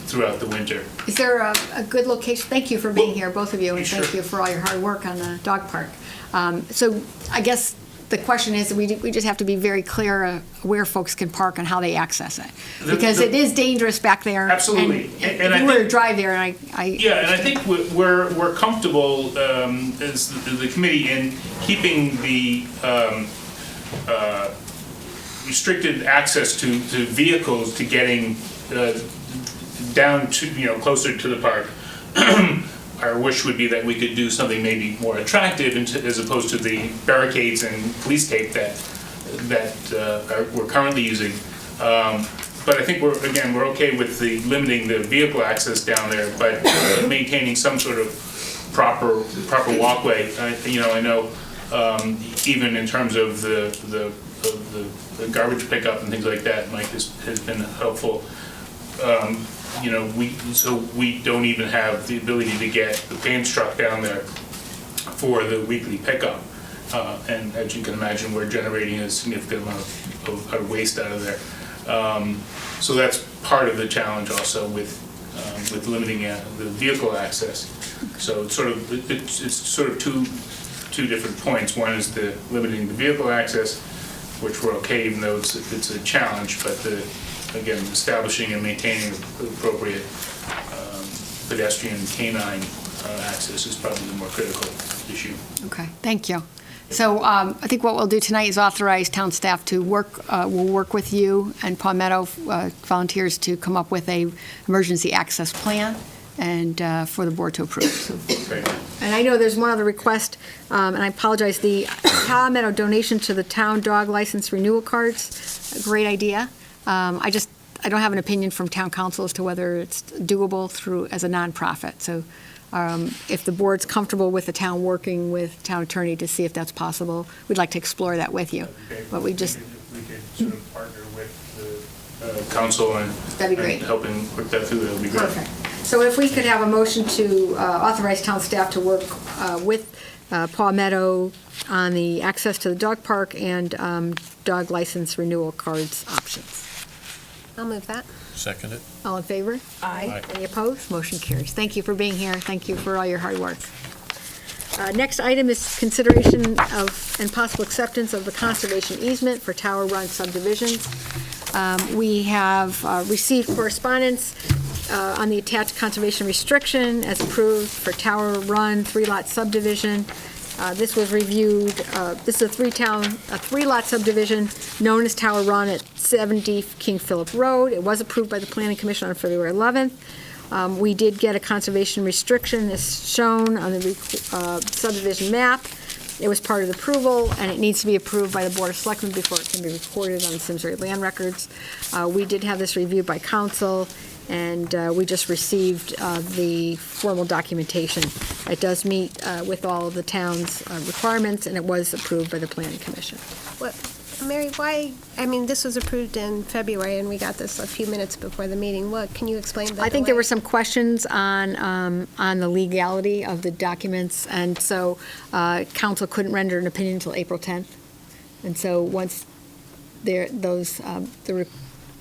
throughout the winter. Is there a good location? Thank you for being here, both of you, and thank Sure. you for all your hard work on the dog park. So I guess the question is, we just have to be very clear where folks can park and how they access it. Because it is dangerous back there. Absolutely. And And I if you were to think- drive there, and Yeah, and I think we're comfortable as the committee in keeping the restricted access to vehicles to getting down to, closer to the park. Our wish would be that we could do something maybe more attractive as opposed to the barricades and police tape that we're currently using. But I think we're okay with limiting the vehicle access down there, but maintaining some sort of proper walkway. I know even in terms of the garbage pickup and things like that, Mike has been helpful. We don't even have the ability to get the paint truck down there for the weekly pickup. And as you can imagine, we're generating a significant amount of waste out of there. So that's part of the challenge also with limiting the vehicle access. So it's sort of two different points. One is the limiting the vehicle access, which we're okay, even though it's a challenge, but again, establishing and maintaining appropriate pedestrian canine access is probably the more critical issue. Okay, thank you. So I think what we'll do tonight is authorize town staff to we'll work with you and Palmetto volunteers to come up with a emergency access plan and for the board to approve. Okay. And I know there's one other request, and I apologize, the Palmetto donation to the town dog license renewal cards, a great idea. I don't have an opinion from town council as to whether it's doable as a nonprofit. So if the board's comfortable with the town working with town attorney to see if that's possible, we'd like to explore that with you. Okay. But we could sort of partner with the council and That'd be great. and helping work that through, that would be great. Perfect. So if we could have a motion to authorize town staff to work with Palmetto on the access to the dog park and dog license renewal cards options. I'll move that. Second it? All in favor? Aye. Any opposed? Motion carries. Thank you for being here. Thank you for all your hard work. Next item is consideration of and possible acceptance of the conservation easement for Tower Run subdivisions. We have received correspondence on the attached conservation restriction as approved for Tower Run 3-lot subdivision. This was reviewed, this is a three-lot subdivision known as Tower Run at 70 King Philip Road. It was approved by the Planning Commission on February 11th. We did get a conservation restriction as shown on the subdivision map. It was part of the approval, and it needs to be approved by the Board of Selectmen before it can be recorded on the Simsbury land records. We did have this reviewed by council, and we just received the formal documentation. It does meet with all of the town's requirements, and it was approved by the Planning Commission. What, Mary, why, I mean, this was approved in February, and we got this a few minutes before the meeting. What, can you explain that? I think there were some questions on the legality of the documents, and so council couldn't render an opinion until April 10th. And so once the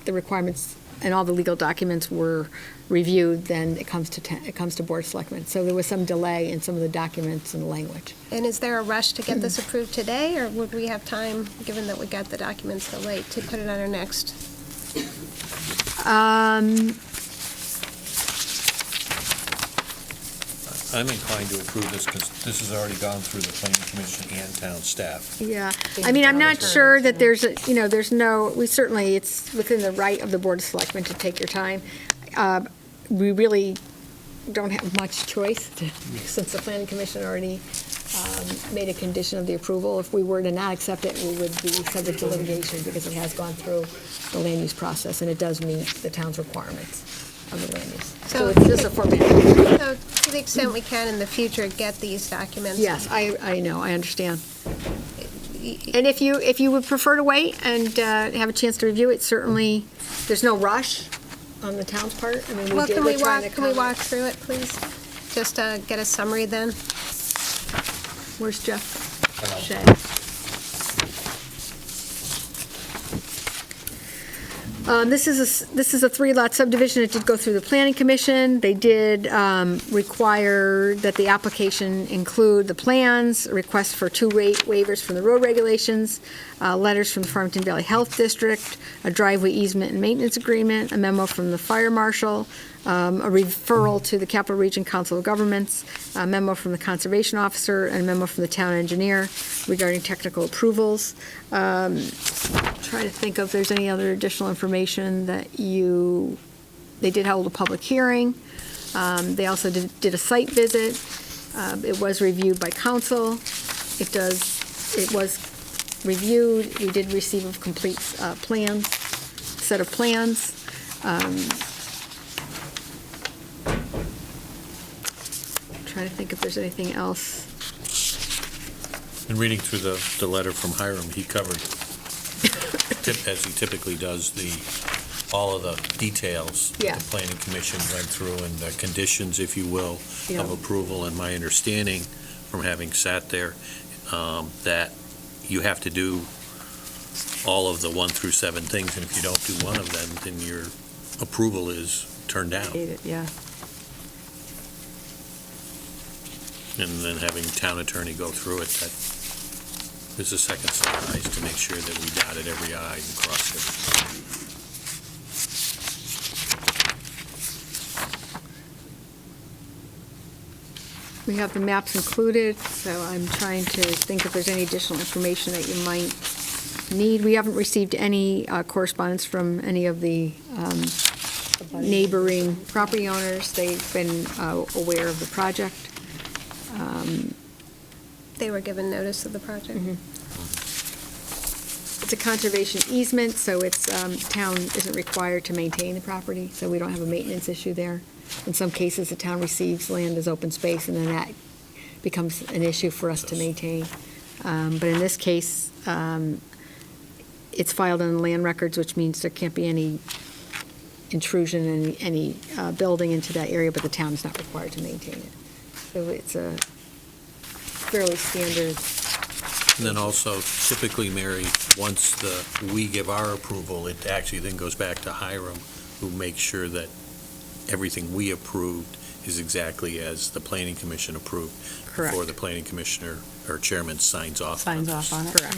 requirements and all the legal documents were reviewed, then it comes to Board of Selectmen. So there was some delay in some of the documents and the language. And is there a rush to get this approved today, or would we have time, given that we got the documents so late, to put it on our next? I'm inclined to approve this because this has already gone through the planning commission and town staff. Yeah, I mean, I'm not sure that there's it's within the right of the Board of Selectmen to take your time. We really don't have much choice, since the Planning Commission already made a condition of the approval. If we were to not accept it, we would be subject to litigation because it has gone through the land use process, and it does meet the town's requirements of the land use. So it's just a formality. So to the extent we can in the future, get these documents. Yes, I know, I understand. And if you would prefer to wait and have a chance to review it, certainly, there's no rush on the town's part. I mean, Well, can we walk comment. through it, please? Just get a summary then? Where's Jeff Shea? This is a 3-lot subdivision. It did go through the Planning Commission. They did require that the application include the plans, a request for 2 waivers from the road regulations, letters from the Farmington Valley Health District, a driveway easement and maintenance agreement, a memo from the fire marshal, a referral to the Capital Region Council of Governments, a memo from the conservation officer, and a memo from the town engineer regarding technical approvals. Try to think if there's any other additional information that they did hold a public hearing. They also did a site visit. It was reviewed by council. It was reviewed. We did receive a complete set of plans. Try to think if there's anything else. In reading through the letter from Hiram, he covered, as he typically does, all of the details Yeah. the planning commission went through and the conditions, if you will, Yeah. of approval. And my understanding from having sat there, that you have to do all of the 1 through 7 things, and if you don't do one of them, then your approval is turned down. Yeah. And then having town attorney go through it, that is a second set of eyes to make sure that we dotted every I and crossed every T. We have the maps included, so I'm trying to think if there's any additional information that you might need. We haven't received any correspondence from any of the neighboring property owners. They've been aware of the project. They were given notice of the project. It's a conservation easement, so it's, town isn't required to maintain the property, so we don't have a maintenance issue there. In some cases, the town receives land as open space, and then that becomes an issue for us to maintain. But in this case, it's filed on the land records, which means there can't be any intrusion, any building into that area, but the town is not required to maintain it. So it's a fairly standard. And then also typically, Mary, once we give our approval, it actually then goes back to Hiram, who makes sure that everything we approved is exactly as the planning commission approved. Correct. Before the planning commissioner or chairman signs off. Signs off on it. Correct.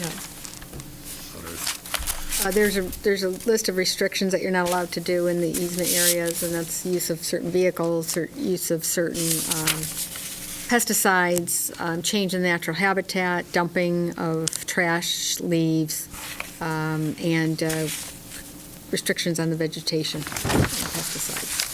Yeah. There's a list of restrictions that you're not allowed to do in the easement areas, and that's use of certain vehicles, or use of certain pesticides, change in natural habitat, dumping of trash, leaves, and restrictions on the vegetation and pesticides.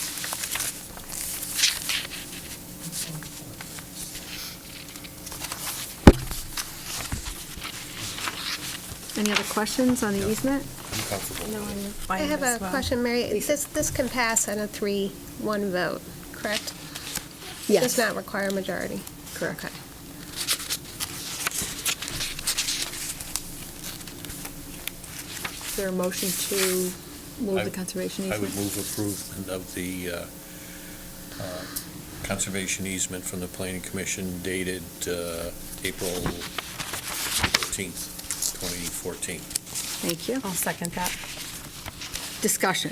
Any other questions on the easement? I'm comfortable. No, I'm I fine have as a well. question, Mary. This can pass on a 3-1 vote, correct? Yes. Does not require a majority? Correct. Okay. Is there a motion to move the conservation I would easement? move approval of the conservation easement from the planning commission dated April 14th, 2014. Thank you. I'll second that. Discussion.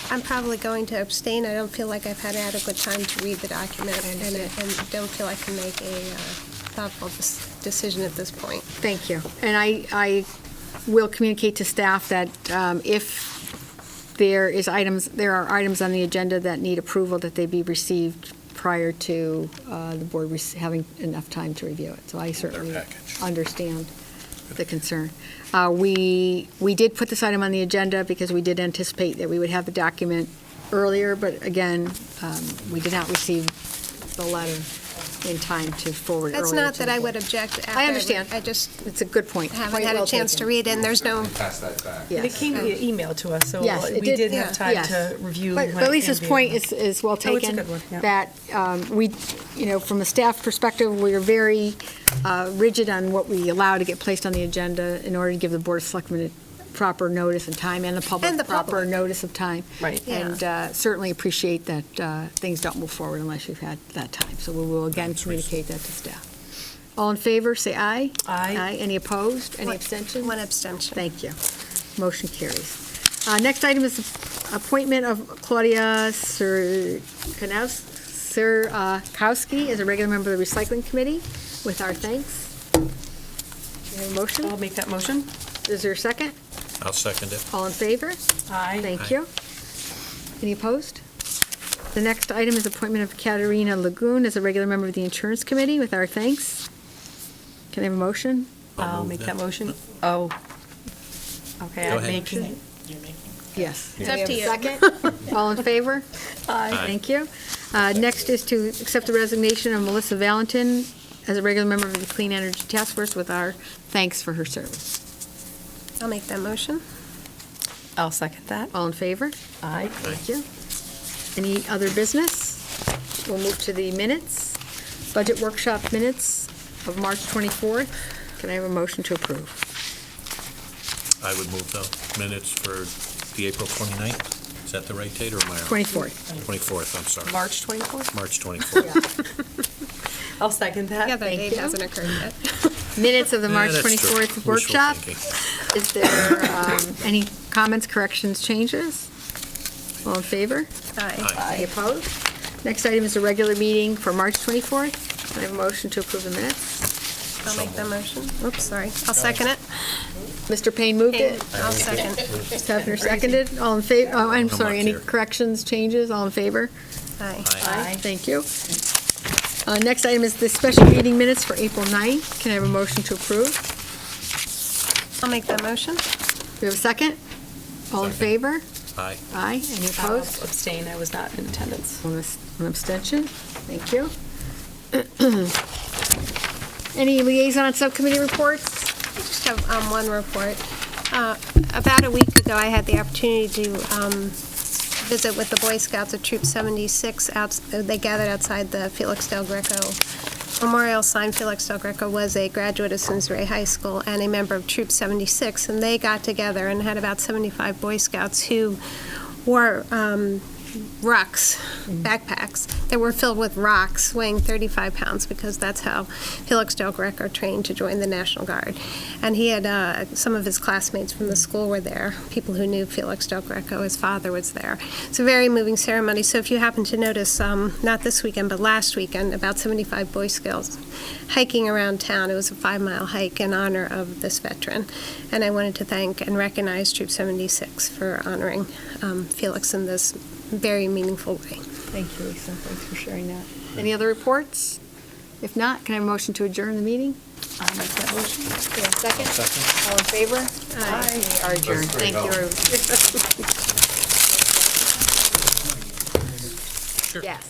I'm probably going to abstain. I don't feel like I've had adequate time to read the document, and don't feel I can make a thoughtful decision at this point. Thank you. And I will communicate to staff that if there are items on the agenda that need approval, that they be received prior to the board having enough time to review it. So I certainly package. understand the concern. We did put this item on the agenda because we did anticipate that we would have the document earlier, but again, we did not receive the letter in time to forward earlier. That's not to that the I board. would object. after I understand. I just It's a good point. haven't Quite had well a chance taken. to read it, and there's no, Pass that back. Yes. It came via email to us, so Yes, it we did yeah. have time Yes. to review. But when it Lisa's came point via- is well Oh, it's a taken. good one, yeah. That we, from a staff perspective, we're very rigid on what we allow to get placed on the agenda in order to give the Board of Selectmen proper notice and time, and the public And the proper public. notice of time. Right. Yeah. And certainly appreciate that things don't move forward unless you've had that time. So we will again That's communicate that to staff. All in favor, say aye. Aye. Any opposed? Any One- abstentions? one abstention. Thank you. Motion carries. Next item is the appointment of Claudia Sirkowski as a regular member of the Recycling Committee, with our thanks. Any motion? I'll make that motion. Is there a second? I'll second it. All in favor? Aye. Thank you. Any opposed? The next item is appointment of Katerina Lagoon as a regular member of the Insurance Committee, with our thanks. Can I have a motion? I'll move make that. that motion. Oh. Okay, Go I'm ahead. making. Yes. It's Can up we to have a you. second? All in favor? Aye. Thank you. Next is to accept the resignation of Melissa Valentin as a regular member of the Clean Energy Task Force, with our thanks for her service. I'll make that motion. I'll second that. All in favor? Aye. Thank you. Any other business? We'll move to the minutes. Budget workshop minutes of March 24th. Can I have a motion to approve? I would move the minutes for the April 29th. Is that the right date, or am I wrong? 24th. 24th, I'm sorry. March 24th? March 24th. I'll second that. Yeah, that Thank date you. hasn't occurred yet. Minutes of the March that's true. 24th Wishful workshop. thinking. Is there any comments, corrections, changes? All in favor? Aye. Any opposed? Next item is a regular meeting for March 24th. Can I have a motion to approve the minutes? I'll make that motion. Oops, sorry. I'll second it. Mr. Payne moved it. I'll second. Ms. Hefner seconded. All in favor? Oh, I'm not sorry. Any clear. corrections, changes? All in favor? Aye. Aye. Thank you. Next item is the special meeting minutes for April 9th. Can I have a motion to approve? I'll make that motion. Do we have a second? All in favor? Aye. Aye. Any opposed? Abstain, I was not in attendance. One abstention. Thank you. Any liaison subcommittee reports? I just have one report. About a week ago, I had the opportunity to visit with the Boy Scouts of Troop 76. They gathered outside the Felix Del Greco Memorial sign. Felix Del Greco was a graduate of Simsbury High School and a member of Troop 76, and they got together and had about 75 Boy Scouts who wore rucks, backpacks that were filled with rocks weighing 35 pounds because that's how Felix Del Greco trained to join the National Guard. And he had some of his classmates from the school were there, people who knew Felix Del Greco. His father was there. It's a very moving ceremony. So if you happen to notice, not this weekend, but last weekend, about 75 Boy Scouts hiking around town. It was a 5-mile hike in honor of this veteran. And I wanted to thank and recognize Troop 76 for honoring Felix in this very meaningful way. Thank you, Lisa. Thanks for sharing that. Any other reports? If not, can I have a motion to adjourn the meeting? I'll make that motion. Do we have a second? All in favor? Aye. We are adjourned. That's great Thank you. help. Yes.